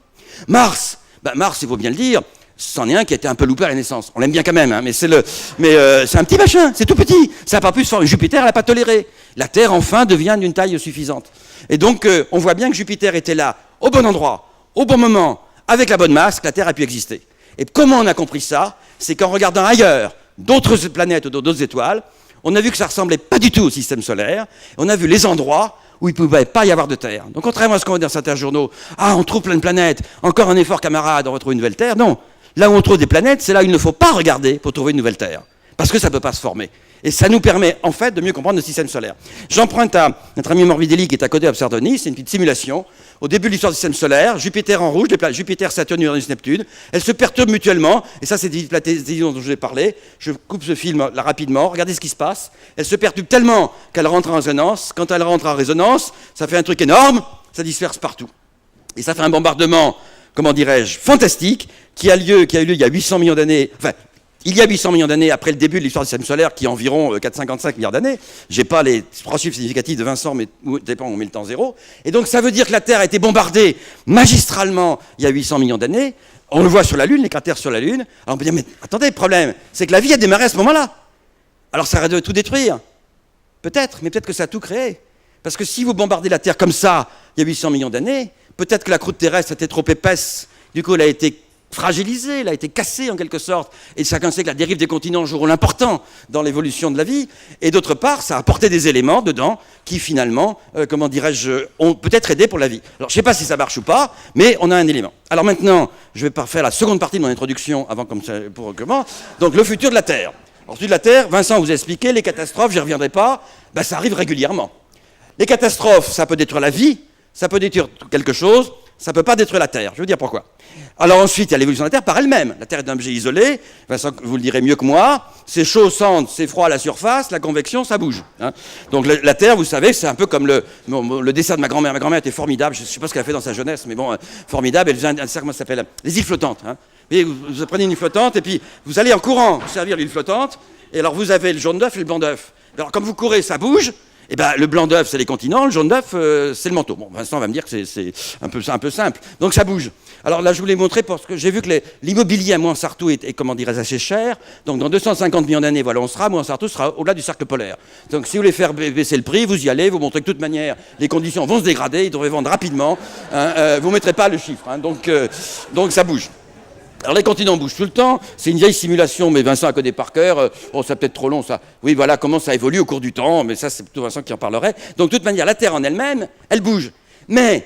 Mars, il faut bien le dire, c'en est un qui a été un peu loupé à la naissance. On l'aime bien quand même, hein, mais c'est un petit machin, c'est tout petit. Ça n'a pas pu se former. Jupiter, elle n'a pas toléré. La Terre, enfin, devient d'une taille suffisante. Et donc, on voit bien que Jupiter était là, au bon endroit, au bon moment, avec la bonne masse, que la Terre a pu exister. Et comment on a compris ça? C'est qu'en regardant ailleurs d'autres planètes ou d'autres étoiles, on a vu que ça ressemblait pas du tout au système solaire. On a vu les endroits où il ne pouvait pas y avoir de Terre. Donc, contrairement à ce qu'on voit dans certains journaux, on trouve plein de planètes, encore un effort camarade, on retrouve une nouvelle Terre. Non, là où on trouve des planètes, c'est là où il ne faut pas regarder pour trouver une nouvelle Terre. Parce que ça ne peut pas se former. Et ça nous permet, en fait, de mieux comprendre le système solaire. J'emprunte à notre ami Morbidelli, qui est à côté d'Observatory, c'est une petite simulation. Au début de l'histoire du système solaire, Jupiter en rouge, les planètes Jupiter, Saturne, Uranus, Neptune, elles se perturbent mutuellement, et ça, c'est des planètes dont je vous ai parlé. Je coupe ce film là rapidement, regardez ce qui se passe. Elles se perturbent tellement qu'elles rentrent en résonance. Quand elles rentrent en résonance, ça fait un truc énorme, ça disperse partout. Et ça fait un bombardement, comment dirais-je, fantastique, qui a eu lieu il y a 800 millions d'années, il y a 800 millions d'années après le début de l'histoire du système solaire, qui est environ 4,55 milliards d'années. Je n'ai pas les 3 chiffres significatifs de Vincent, mais dépend où on met le temps zéro. Et donc ça veut dire que la Terre a été bombardée magistralement il y a 800 millions d'années. On le voit sur la Lune, les cratères sur la Lune. Alors on peut dire, mais attendez, le problème, c'est que la vie a démarré à ce moment-là. Alors ça aurait dû tout détruire. Peut-être, mais peut-être que ça a tout créé. Parce que si vous bombardez la Terre comme ça, il y a 800 millions d'années, peut-être que la croûte terrestre était trop épaisse. Du coup, elle a été fragilisée, elle a été cassée en quelque sorte, et chacun sait que la dérive des continents joue un rôle important dans l'évolution de la vie, et d'autre part, ça a apporté des éléments dedans qui finalement, ont peut-être aidé pour la vie. Alors je ne sais pas si ça marche ou pas, mais on a un élément. Alors maintenant, je vais faire la seconde partie de mon introduction, donc le futur de la Terre. Alors, le futur de la Terre, Vincent vous a expliqué, les catastrophes, j'y reviendrai pas, ça arrive régulièrement. Les catastrophes, ça peut détruire la vie, ça peut détruire quelque chose, ça ne peut pas détruire la Terre. Je vais vous dire pourquoi. Alors ensuite, il y a l'évolution de la Terre par elle-même. La Terre est un objet isolé, Vincent, vous le direz mieux que moi, c'est chaud au centre, c'est froid à la surface, la convection, ça bouge. Hein. Donc la Terre, vous savez, c'est un peu comme le dessin de ma grand-mère. Ma grand-mère était formidable, je ne sais pas ce qu'elle a fait dans sa jeunesse, mais bon, formidable, elle faisait un dessin, comment ça s'appelle? Les îles flottantes. Hein. Vous prenez une île flottante, et puis vous allez en courant servir l'île flottante, et alors vous avez le jaune d'œuf et le blanc d'œuf. Alors comme vous courez, ça bouge. Eh ben, le blanc d'œuf, c'est les continents, le jaune d'œuf, c'est le manteau. Bon, Vincent va me dire que c'est un peu simple. Donc ça bouge. Alors là, je voulais montrer parce que j'ai vu que l'immobilier à Mouansartou est comment dirais-je, assez cher. Donc dans 250 millions d'années, voilà, Mouansartou sera au-delà du cercle polaire. Donc si vous voulez faire baisser le prix, vous y allez, vous montrez que de toute manière, les conditions vont se dégrader, ils devraient vendre rapidement. Vous ne mettrez pas le chiffre. Hein, donc ça bouge. Alors les continents bougent tout le temps, c'est une vieille simulation, mais Vincent a connu par cœur, bon c'est peut-être trop long ça, oui voilà comment ça évolue au cours du temps, mais ça c'est plutôt Vincent qui en parlerait. Donc de toute manière, la Terre en elle-même, elle bouge. Mais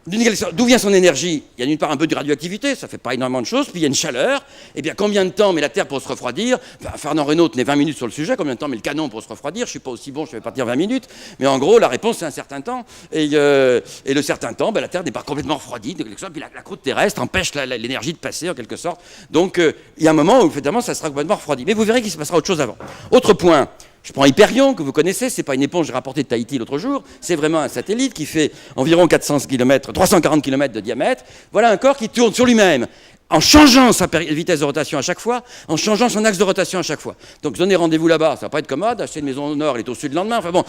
d'où vient son énergie? Il y a d'une part un peu de radioactivité, ça fait pas énormément de choses, puis il y a une chaleur. Eh bien, combien de temps met la Terre pour se refroidir? Enfin, Fernand Reynaud tenait 20 minutes sur le sujet, combien de temps met le canon pour se refroidir? Je suis pas aussi bon, je vais pas dire 20 minutes, mais en gros, la réponse c'est un certain temps. Et le certain temps, la Terre n'est pas complètement refroidie, puis la croûte terrestre empêche l'énergie de passer en quelque sorte. Donc, il y a un moment où évidemment, ça sera complètement refroidi. Mais vous verrez qu'il se passera autre chose avant. Autre point. Je prends Hyperion, que vous connaissez, c'est pas une éponge rapportée de Tahiti l'autre jour, c'est vraiment un satellite qui fait environ 340 km de diamètre. Voilà un corps qui tourne sur lui-même, en changeant sa vitesse de rotation à chaque fois, en changeant son axe de rotation à chaque fois. Donc donnez rendez-vous là-bas, ça va pas être commode, acheter une maison au nord, elle est au sud le lendemain, enfin bon,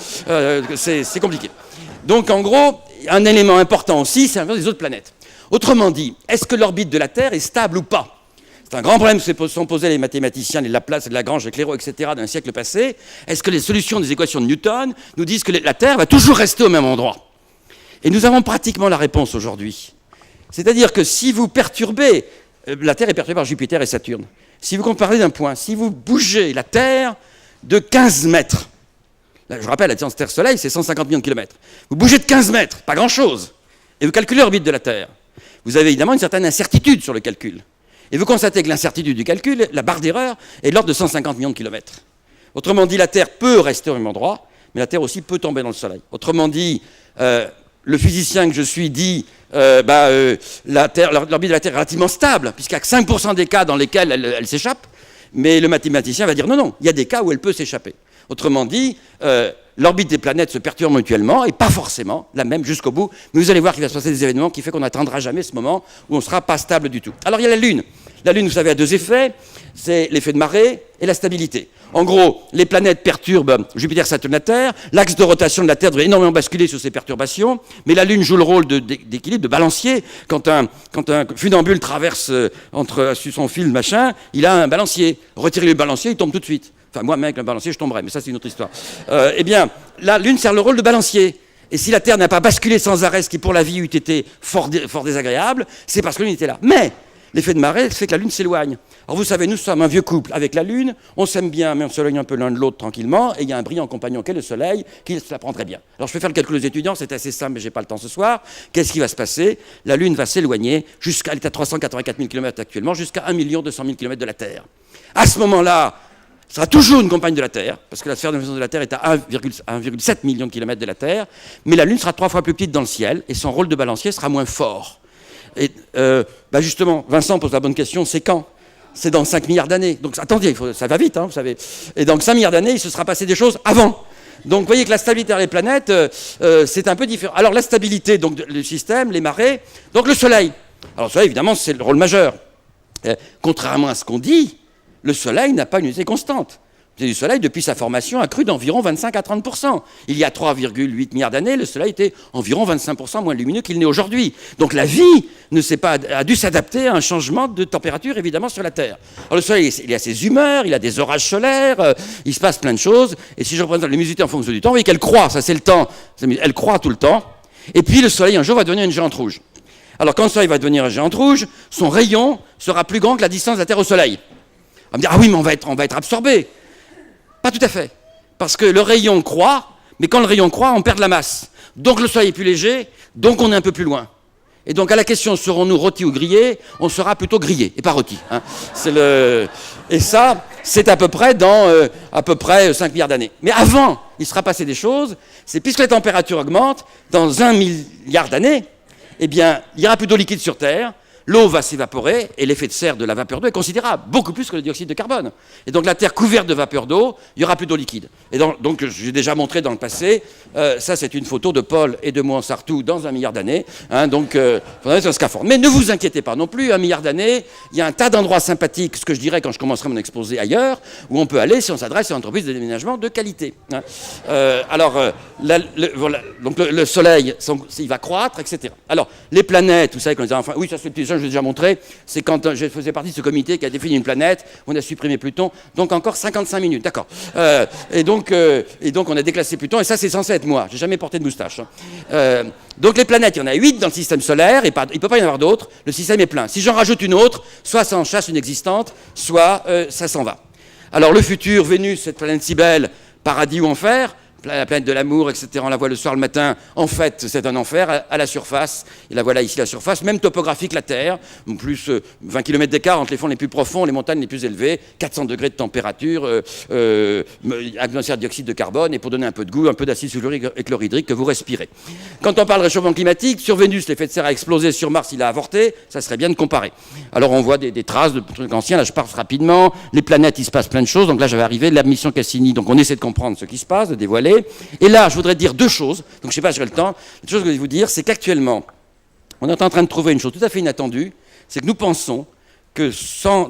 c'est compliqué. Donc en gros, un élément important aussi, c'est l'inverse des autres planètes. Autrement dit, est-ce que l'orbite de la Terre est stable ou pas? C'est un grand problème que se sont posés les mathématiciens, les Laplace, Lagrange, les Clairaut, etc. d'un siècle passé. Est-ce que les solutions des équations de Newton nous disent que la Terre va toujours rester au même endroit? Et nous avons pratiquement la réponse aujourd'hui. C'est-à-dire que si vous perturbez, la Terre est perturbée par Jupiter et Saturne. Si vous comparez d'un point, si vous bougez la Terre de 15 mètres, là, je rappelle, la distance Terre-Soleil, c'est 150 millions de kilomètres. Vous bougez de 15 mètres, pas grand-chose, et vous calculez l'orbite de la Terre. Vous avez évidemment une certaine incertitude sur le calcul. Et vous constatez que l'incertitude du calcul, la barre d'erreur, est de l'ordre de 150 millions de kilomètres. Autrement dit, la Terre peut rester au même endroit, mais la Terre aussi peut tomber dans le Soleil. Autrement dit, le physicien que je suis dit, l'orbite de la Terre est relativement stable, puisqu'il n'y a que 5% des cas dans lesquels elle s'échappe, mais le mathématicien va dire non, il y a des cas où elle peut s'échapper. Autrement dit, l'orbite des planètes se perturbe mutuellement, et pas forcément la même jusqu'au bout, mais vous allez voir qu'il va se passer des événements qui font qu'on n'atteindra jamais ce moment où on ne sera pas stable du tout. Alors il y a la Lune. La Lune, vous savez, a deux effets, c'est l'effet de marée et la stabilité. En gros, les planètes perturbent Jupiter, Saturne, la Terre, l'axe de rotation de la Terre devrait énormément basculer sur ces perturbations, mais la Lune joue le rôle d'équilibre, de balancier. Quand un funambule traverse sur son fil, machin, il a un balancier. Retirez le balancier, il tombe tout de suite. Enfin, moi, même avec le balancier, je tomberais, mais ça, c'est une autre histoire. Eh bien, la Lune sert le rôle de balancier. Et si la Terre n'a pas basculé sans arrêt, ce qui pour la vie eût été fort désagréable, c'est parce que la Lune était là. Mais l'effet de marée fait que la Lune s'éloigne. Alors vous savez, nous sommes un vieux couple avec la Lune, on s'aime bien, mais on s'éloigne un peu l'un de l'autre tranquillement, et il y a un brillant compagnon qu'est le Soleil, qui se la prend très bien. Alors je vais faire le calcul aux étudiants, c'est assez simple, mais je n'ai pas le temps ce soir. Qu'est-ce qui va se passer? La Lune va s'éloigner, elle est à 384 000 km actuellement, jusqu'à 1 200 000 km de la Terre. À ce moment-là, ce sera toujours une compagne de la Terre, parce que la sphère de l'influence de la Terre est à 1,7 million de kilomètres de la Terre, mais la Lune sera 3 fois plus petite dans le ciel, et son rôle de balancier sera moins fort. Et justement, Vincent pose la bonne question, c'est quand? C'est dans 5 milliards d'années. Donc attendez, ça va vite, vous savez. Et dans 5 milliards d'années, il se sera passé des choses avant. Donc vous voyez que la stabilité des planètes, c'est un peu différent. Alors la stabilité du système, les marées, donc le Soleil. Alors le Soleil, évidemment, c'est le rôle majeur. Contrairement à ce qu'on dit, le Soleil n'a pas une unité constante. Du Soleil, depuis sa formation, a cru d'environ 25 à 30%. Il y a 3,8 milliards d'années, le Soleil était environ 25% moins lumineux qu'il n'est aujourd'hui. Donc la vie a dû s'adapter à un changement de température, évidemment, sur la Terre. Alors le Soleil, il a ses humeurs, il a des orages solaires, il se passe plein de choses. Et si je représente la luminosité en fonction du temps, vous voyez qu'elle croît, ça c'est le temps. Elle croît tout le temps. Et puis le Soleil, un jour, va devenir une géante rouge. Alors quand le Soleil va devenir une géante rouge, son rayon sera plus grand que la distance de la Terre au Soleil. On va me dire, ah oui, mais on va être absorbé. Pas tout à fait. Parce que le rayon croît, mais quand le rayon croît, on perd de la masse. Donc le Soleil est plus léger, donc on est un peu plus loin. Et donc à la question, serons-nous rôtis ou grillés? On sera plutôt grillés, et pas rôtis. Hein. Et ça, c'est à peu près dans 5 milliards d'années. Mais avant, il sera passé des choses, c'est puisque la température augmente, dans 1 milliard d'années, eh bien, il y aura plus d'eau liquide sur Terre, l'eau va s'évaporer et l'effet de serre de la vapeur d'eau est considérable, beaucoup plus que le dioxyde de carbone. Et donc la Terre couverte de vapeur d'eau, il n'y aura plus d'eau liquide. Et donc j'ai déjà montré dans le passé, ça c'est une photo de Paul et de moi en Sartou dans 1 milliard d'années. Hein, donc il faudrait être un scaphandre. Mais ne vous inquiétez pas non plus, 1 milliard d'années, il y a un tas d'endroits sympathiques, ce que je dirais quand je commencerai mon exposé ailleurs, où on peut aller si on s'adresse à une entreprise de déménagement de qualité. Hein. Le Soleil, il va croître, etc. Alors les planètes, vous savez, quand les enfants, oui ça c'est petit, je je l'ai déjà montré, c'est quand je faisais partie de ce comité qui a défini une planète, on a supprimé Pluton, donc encore 55 minutes, d'accord. Et donc on a déclassé Pluton, et ça c'est censé être moi, j'ai jamais porté de moustache. Donc les planètes, il y en a 8 dans le système solaire, et il ne peut pas y en avoir d'autres, le système est plein. Si j'en rajoute une autre, soit ça en chasse une existante, soit ça s'en va. Alors le futur, Vénus, cette planète si belle, paradis ou enfer, la planète de l'amour, etc., on la voit le soir, le matin, en fait, c'est un enfer à la surface, et la voilà ici, la surface, même topographique, la Terre, plus 20 km d'écart entre les fonds les plus profonds, les montagnes les plus élevées, 400 degrés de température, atmosphère de dioxyde de carbone, et pour donner un peu de goût, un peu d'acide sulfurique et chlorhydrique que vous respirez. Quand on parle de réchauffement climatique, sur Vénus, l'effet de serre a explosé, sur Mars, il a avorté, ça serait bien de comparer. Alors on voit des traces de trucs anciens, là je passe rapidement, les planètes, il se passe plein de choses, donc là j'avais arrivé, la mission Cassini, donc on essaie de comprendre ce qui se passe, de dévoiler. Et là, je voudrais dire deux choses. Donc, je ne sais pas si j'ai le temps. La chose que je vais vous dire, c'est qu'actuellement, on est en train de trouver une chose tout à fait inattendue. C'est que nous pensons que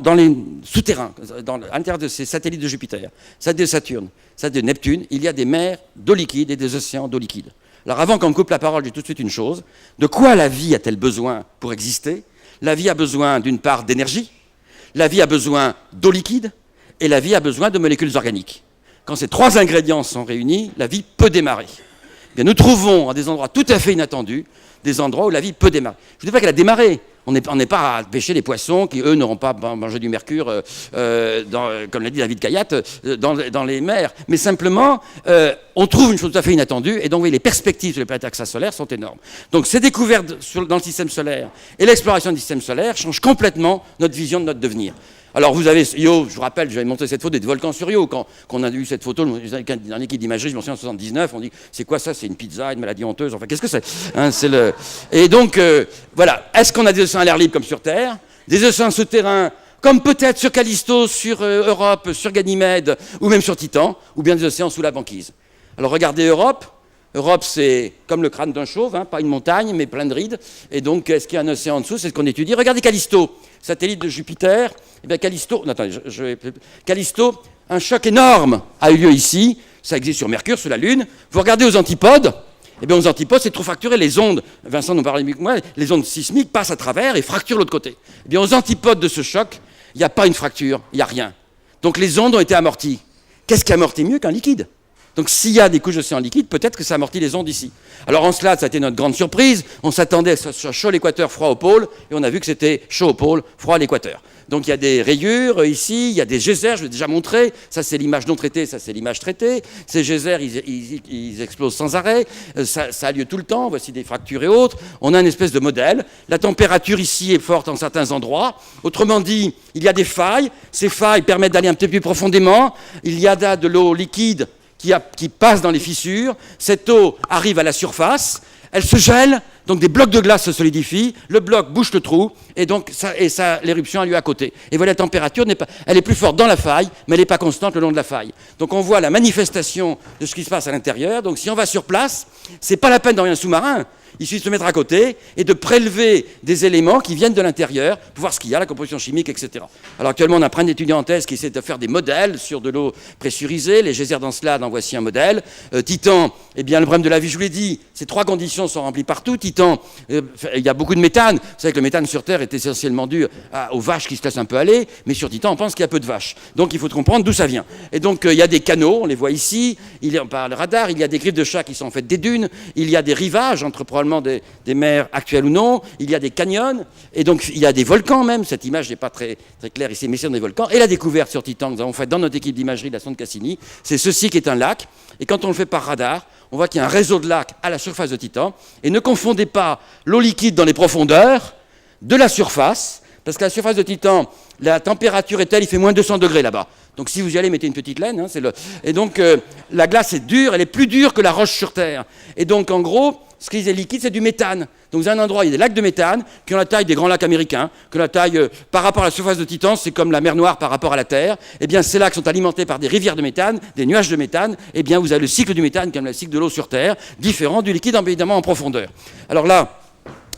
dans les souterrains, à l'intérieur de ces satellites de Jupiter, satellites de Saturne, satellites de Neptune, il y a des mers d'eau liquide et des océans d'eau liquide. Alors, avant qu'on me coupe la parole, je dis tout de suite une chose. De quoi la vie a-t-elle besoin pour exister? La vie a besoin d'une part d'énergie, la vie a besoin d'eau liquide, et la vie a besoin de molécules organiques. Quand ces trois ingrédients sont réunis, la vie peut démarrer. Eh bien, nous trouvons à des endroits tout à fait inattendus, des endroits où la vie peut démarrer. Je ne dis pas qu'elle a démarré. On n'est pas à pêcher les poissons qui, eux, n'auront pas mangé du mercure, comme l'a dit David Kayat, dans les mers. Mais simplement, on trouve une chose tout à fait inattendue. Et donc, vous voyez, les perspectives sur les planètes extrasolaires sont énormes. Donc, ces découvertes dans le système solaire et l'exploration du système solaire changent complètement notre vision de notre devenir. Alors vous avez Io, je vous rappelle, j'avais montré cette photo des volcans sur Io, quand on a eu cette photo, dans l'équipe d'imagerie, je m'en souviens en 79, on dit, c'est quoi ça? C'est une pizza, une maladie honteuse, enfin qu'est-ce que c'est, hein, Et donc, voilà, est-ce qu'on a des océans à l'air libre comme sur Terre? Des océans souterrains, comme peut-être sur Callisto, sur Europe, sur Ganymède, ou même sur Titan, ou bien des océans sous la banquise. Alors regardez Europe. Europe, c'est comme le crâne d'un chauve, hein, pas une montagne, mais plein de rides. Et donc, est-ce qu'il y a un océan en dessous? C'est ce qu'on étudie. Regardez Callisto, satellite de Jupiter. Eh bien, Callisto, Callisto, un choc énorme a eu lieu ici. Ça existe sur Mercure, sur la Lune. Vous regardez aux antipodes. Eh bien, aux antipodes, c'est trop fracturé. Les ondes, Vincent nous parlait mieux que moi, les ondes sismiques passent à travers et fracturent l'autre côté. Eh bien, aux antipodes de ce choc, il n'y a pas une fracture, il n'y a rien. Donc, les ondes ont été amorties. Qu'est-ce qui amortit mieux qu'un liquide? Donc s'il y a des couches d'océan liquide, peut-être que ça amortit les ondes ici. Alors en cela, ça a été notre grande surprise. On s'attendait à ce soit chaud à l'équateur, froid au pôle, et on a vu que c'était chaud au pôle, froid à l'équateur. Donc il y a des rayures ici, il y a des geysers, je l'ai déjà montré. Ça c'est l'image non traitée, ça c'est l'image traitée. Ces geysers, ils explosent sans arrêt. Ça a lieu tout le temps. Voici des fractures et autres. On a une espèce de modèle. La température ici est forte en certains endroits. Autrement dit, il y a des failles. Ces failles permettent d'aller un petit peu plus profondément. Il y a de l'eau liquide qui passe dans les fissures, cette eau arrive à la surface, elle se gèle, donc des blocs de glace se solidifient, le bloc bouche le trou, et donc l'éruption a lieu à côté. Et voilà, la température elle est plus forte dans la faille, mais elle n'est pas constante le long de la faille. Donc on voit la manifestation de ce qui se passe à l'intérieur. Donc si on va sur place, c'est pas la peine d'envoyer un sous-marin. Il suffit de se mettre à côté et de prélever des éléments qui viennent de l'intérieur pour voir ce qu'il y a, la composition chimique, etc. Alors actuellement, on a plein d'étudiants en thèse qui essaient de faire des modèles sur de l'eau pressurisée. Les geysers d'Encelade, en voici un modèle. Titan, eh bien, le problème de la vie, je vous l'ai dit, ces trois conditions sont remplies partout. Titan, il y a beaucoup de méthane. Vous savez que le méthane sur Terre est essentiellement dû aux vaches qui se laissent un peu aller, mais sur Titan, on pense qu'il y a peu de vaches. Donc il faut comprendre d'où ça vient. Et donc il y a des canaux, on les voit ici, par le radar, il y a des griffes de chat qui sont en fait des dunes, il y a des rivages entre probablement des mers actuelles ou non, il y a des canyons, et donc il y a des volcans même, cette image n'est pas très, très claire ici, mais c'est des volcans, et la découverte sur Titan que nous avons faite dans notre équipe d'imagerie de la sonde Cassini, c'est ceci qui est un lac, et quand on le fait par radar, on voit qu'il y a un réseau de lacs à la surface de Titan, et ne confondez pas l'eau liquide dans les profondeurs de la surface, parce qu'à la surface de Titan, la température est telle, il fait moins 200 degrés là-bas. Donc si vous y allez, mettez une petite laine. Hein, Et donc la glace est dure, elle est plus dure que la roche sur Terre. Et donc en gros, ce qui est liquide, c'est du méthane. Donc vous avez un endroit, il y a des lacs de méthane qui ont la taille des grands lacs américains, que la taille, par rapport à la surface de Titan, c'est comme la mer Noire par rapport à la Terre. Eh bien ces lacs sont alimentés par des rivières de méthane, des nuages de méthane. Eh bien vous avez le cycle du méthane, comme le cycle de l'eau sur Terre, différent du liquide évidemment en profondeur. Alors là,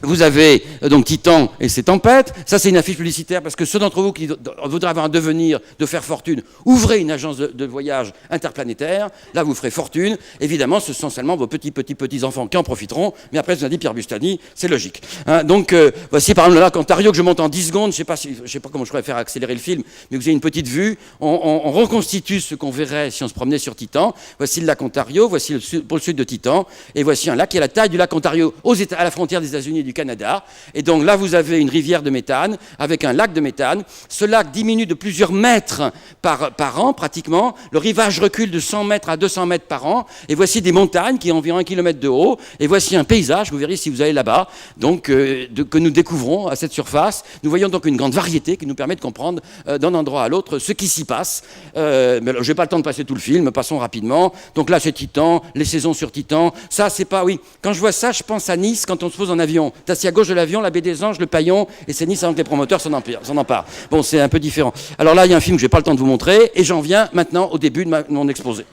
Vous avez donc Titan et ses tempêtes. Ça, c'est une affiche publicitaire parce que ceux d'entre vous qui voudraient avoir un devenir de faire fortune, ouvrez une agence de voyage interplanétaire. Là, vous ferez fortune. Évidemment, ce sont seulement vos petits enfants qui en profiteront. Mais après, vous avez dit Pierre Bustani, c'est logique. Hein, donc, voici par exemple le lac Ontario que je monte en 10 secondes. Je sais pas comment je pourrais faire accélérer le film, mais vous avez une petite vue. On reconstitue ce qu'on verrait si on se promenait sur Titan. Voici le lac Ontario. Voici le pôle sud de Titan. Et voici un lac qui a la taille du lac Ontario à la frontière des États-Unis et du Canada. Et donc là, vous avez une rivière de méthane avec un lac de méthane. Ce lac diminue de plusieurs mètres par an, pratiquement. Le rivage recule de 100 mètres à 200 mètres par an. Et voici des montagnes qui ont environ 1 kilomètre de haut. Et voici un paysage, vous verrez si vous allez là-bas, donc, que nous découvrons à cette surface. Nous voyons donc une grande variété qui nous permet de comprendre d'un endroit à l'autre ce qui s'y passe. Mais je n'ai pas le temps de passer tout le film, passons rapidement. Donc là, c'est Titan, les saisons sur Titan. Ça, c'est pas... Oui, quand je vois ça, je pense à Nice quand on se pose en avion. T'as assis à gauche de l'avion, la baie des Anges, le Paillon, et c'est Nice avant que les promoteurs s'en emparent. Bon, c'est un peu différent. Alors là, il y a un film que je n'ai pas le temps de vous montrer, et j'en viens maintenant au début de mon exposé.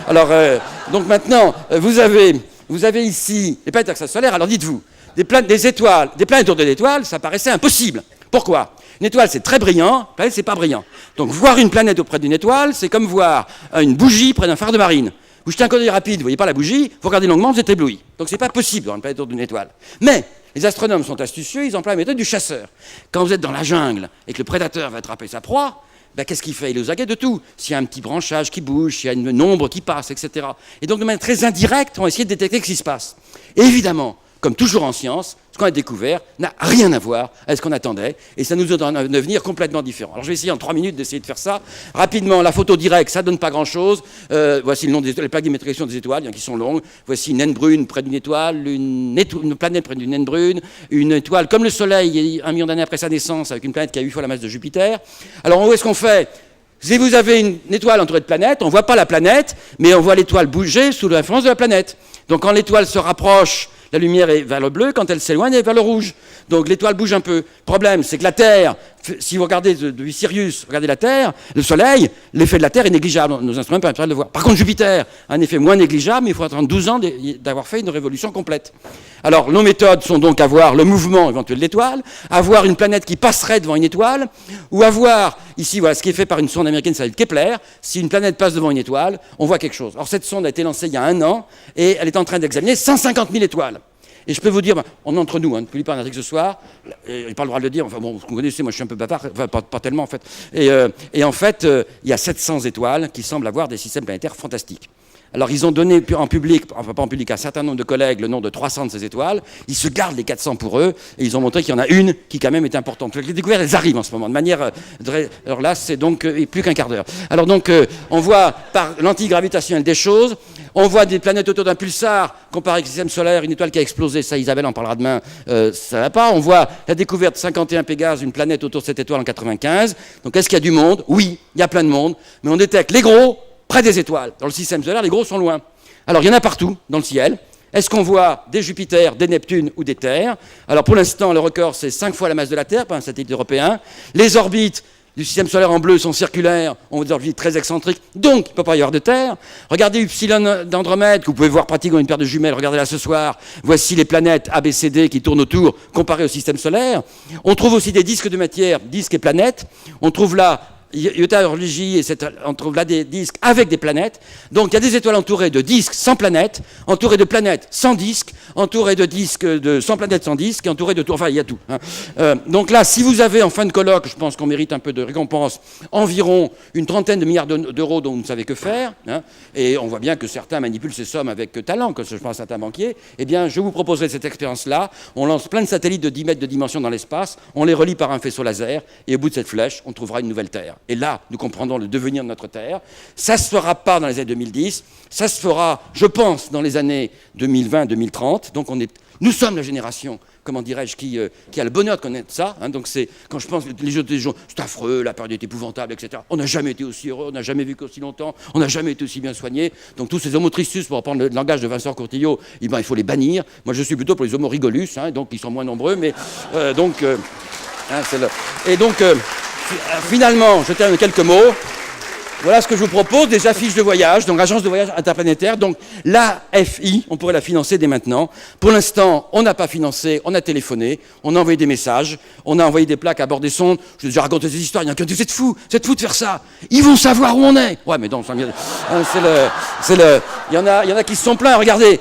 Alors, donc maintenant, vous avez ici les planètes d'axe solaire. Alors dites-vous, des planètes autour de l'étoile, ça paraissait impossible. Pourquoi ? Une étoile, c'est très brillant, une planète, c'est pas brillant. Donc voir une planète auprès d'une étoile, c'est comme voir une bougie près d'un phare de marine. Vous jetez un coup d'œil rapide, vous ne voyez pas la bougie, vous regardez longuement, vous êtes ébloui. Donc c'est pas possible dans une planète autour d'une étoile. Mais les astronomes sont astucieux, ils emploient la méthode du chasseur. Quand vous êtes dans la jungle et que le prédateur va attraper sa proie, qu'est-ce qu'il fait ? Il est aux aguets de tout. S'il y a un petit branchage qui bouge, s'il y a une ombre qui passe, etc. Et donc de manière très indirecte, on va essayer de détecter ce qui se passe. Et évidemment, comme toujours en science, ce qu'on a découvert n'a rien à voir avec ce qu'on attendait, et ça nous donne un avenir complètement différent. Alors je vais essayer en 3 minutes d'essayer de faire ça. Rapidement, la photo directe, ça ne donne pas grand-chose. Voici le nom des plaques d'immatriculation des étoiles, qui sont longues. Voici une naine brune près d'une étoile, une planète près d'une naine brune, une étoile comme le Soleil, 1 million d'années après sa naissance, avec une planète qui a 8 fois la masse de Jupiter. Alors où est-ce qu'on fait ? Si vous avez une étoile entourée de planètes, on ne voit pas la planète, mais on voit l'étoile bouger sous l'influence de la planète. Donc quand l'étoile se rapproche, la lumière est vers le bleu, quand elle s'éloigne, elle est vers le rouge. Donc l'étoile bouge un peu. Le problème, c'est que la Terre, si vous regardez depuis Sirius, regardez la Terre, le Soleil, l'effet de la Terre est négligeable. Nos instruments permettent de le voir. Par contre, Jupiter a un effet moins négligeable, mais il faut attendre 12 ans d'avoir fait une révolution complète. Alors, nos méthodes sont donc avoir le mouvement éventuel de l'étoile, avoir une planète qui passerait devant une étoile, ou avoir, ici, voilà ce qui est fait par une sonde américaine, ça s'appelle Kepler. Si une planète passe devant une étoile, on voit quelque chose. Alors, cette sonde a été lancée il y a 1 an, et elle est en train d'examiner 150 000 étoiles. Et je peux vous dire, on est entre nous, ne publie pas un article ce soir, il n'a pas le droit de le dire, enfin bon, vous connaissez, moi je suis un peu bavard, enfin pas tellement en fait. Et en fait, il y a 700 étoiles qui semblent avoir des systèmes planétaires fantastiques. Alors ils ont donné en public, enfin pas en public, à un certain nombre de collègues le nom de 300 de ces étoiles, ils se gardent les 400 pour eux, et ils ont montré qu'il y en a une qui quand même est importante. Les découvertes, elles arrivent en ce moment, de manière... Alors là, c'est donc plus qu'un quart d'heure. Alors donc, on voit par l'antigravitationnel des choses, on voit des planètes autour d'un pulsar, comparé avec le système solaire, une étoile qui a explosé, ça Isabelle en parlera demain, ça va pas. On voit la découverte 51 Pégase, une planète autour de cette étoile en 95. Donc est-ce qu'il y a du monde ? Oui, il y a plein de monde, mais on détecte les gros près des étoiles. Dans le système solaire, les gros sont loin. Alors il y en a partout dans le ciel. Est-ce qu'on voit des Jupiter, des Neptunes ou des Terres ? Alors pour l'instant, le record, c'est 5 fois la masse de la Terre par un satellite européen. Les orbites du système solaire en bleu sont circulaires, ont des orbites très excentriques, donc il ne peut pas y avoir de Terre. Regardez Upsilon d'Andromède, que vous pouvez voir pratiquement une paire de jumelles, regardez-la ce soir. Voici les planètes A, B, C, D qui tournent autour, comparées au système solaire. On trouve aussi des disques de matière, disques et planètes. On trouve là Iota Orligi, on trouve là des disques avec des planètes. Donc il y a des étoiles entourées de disques sans planètes, entourées de planètes sans disques, entourées de disques sans planètes sans disques, et entourées de tout. Enfin, il y a tout. Donc là, si vous avez en fin de colloque, je pense qu'on mérite un peu de récompense, environ une 30aine de milliards d'euros dont vous ne savez que faire, et on voit bien que certains manipulent ces sommes avec talent, comme je pense à certains banquiers, eh bien, je vous proposerai cette expérience-là. On lance plein de satellites de 10 mètres de dimension dans l'espace, on les relie par un faisceau laser, et au bout de cette flèche, on trouvera une nouvelle Terre. Et là, nous comprendrons le devenir de notre Terre. Ça ne se fera pas dans les années 2010, ça se fera, je pense, dans les années 2020-2030. Donc nous sommes la génération, comment dirais-je, qui a le bonheur de connaître ça. Donc c'est, quand je pense, les gens, c'est affreux, la période est épouvantable, etc. On n'a jamais été aussi heureux, on n'a jamais vécu aussi longtemps, on n'a jamais été aussi bien soigné. Donc tous ces homo tristus, pour reprendre le langage de Vincent Courtillot, il faut les bannir. Moi, je suis plutôt pour les homo rigolus, donc ils sont moins nombreux, mais c'est le... Et donc... finalement, je termine quelques mots. Voilà ce que je vous propose, des affiches de voyage, donc agence de voyage interplanétaire. Donc l'AFI, on pourrait la financer dès maintenant. Pour l'instant, on n'a pas financé, on a téléphoné, on a envoyé des messages, on a envoyé des plaques à bord des sondes. Je vous ai déjà raconté ces histoires, il y en a qui ont dit, vous êtes fous de faire ça. Ils vont savoir où on est. Ouais, mais non, il y en a qui se sont plaints, regardez,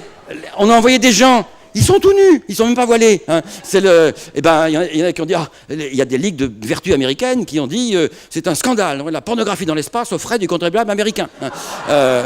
on a envoyé des gens. Ils sont tout nus, ils sont même pas voilés. Hein. Il y en a qui ont dit, il y a des ligues de vertu américaines qui ont dit, c'est un scandale, la pornographie dans l'espace aux frais du contribuable américain. Hein.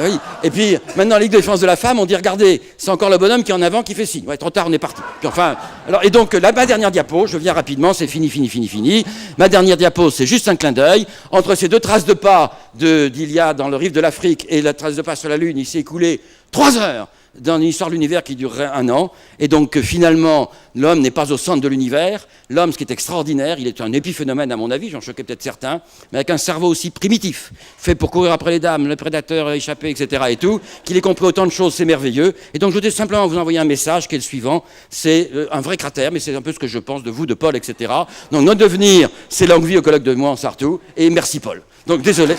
Oui. Et puis maintenant, la Ligue de défense de la femme, on dit, regardez, c'est encore le bonhomme qui est en avant qui fait signe. Ouais, trop tard, on est parti. Puis enfin, alors et donc ma dernière diapo, je viens rapidement, c'est fini. Ma dernière diapo, c'est juste un clin d'œil entre ces deux traces de pas d'Iliade dans le rift de l'Afrique et la trace de pas sur la Lune. Il s'est écoulé 3 heures dans une histoire de l'univers qui durerait 1 an, et donc finalement, l'homme n'est pas au centre de l'univers. L'homme, ce qui est extraordinaire, il est un épiphénomène à mon avis, j'en choquais peut-être certains, mais avec un cerveau aussi primitif, fait pour courir après les dames, le prédateur échappé, etc. et tout, qu'il ait compris autant de choses, c'est merveilleux. Et donc je voulais simplement vous envoyer un message qui est le suivant, c'est un vrai cratère, mais c'est un peu ce que je pense de vous, de Paul, etc. Donc notre devenir, c'est longue vie au colloque de Mouans-Sartoux, et merci Paul. Donc désolé.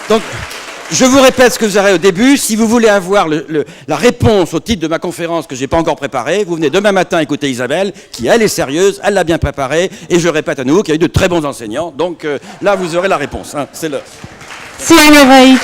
Donc, je vous répète ce que vous aurez au début. Si vous voulez avoir la réponse au titre de ma conférence que je n'ai pas encore préparée, vous venez demain matin écouter Isabelle, qui, elle, est sérieuse, elle l'a bien préparée, et je répète à nouveau qu'il y a eu de très bons enseignants. Donc là, vous aurez la réponse. Hein. C'est l'héroïque.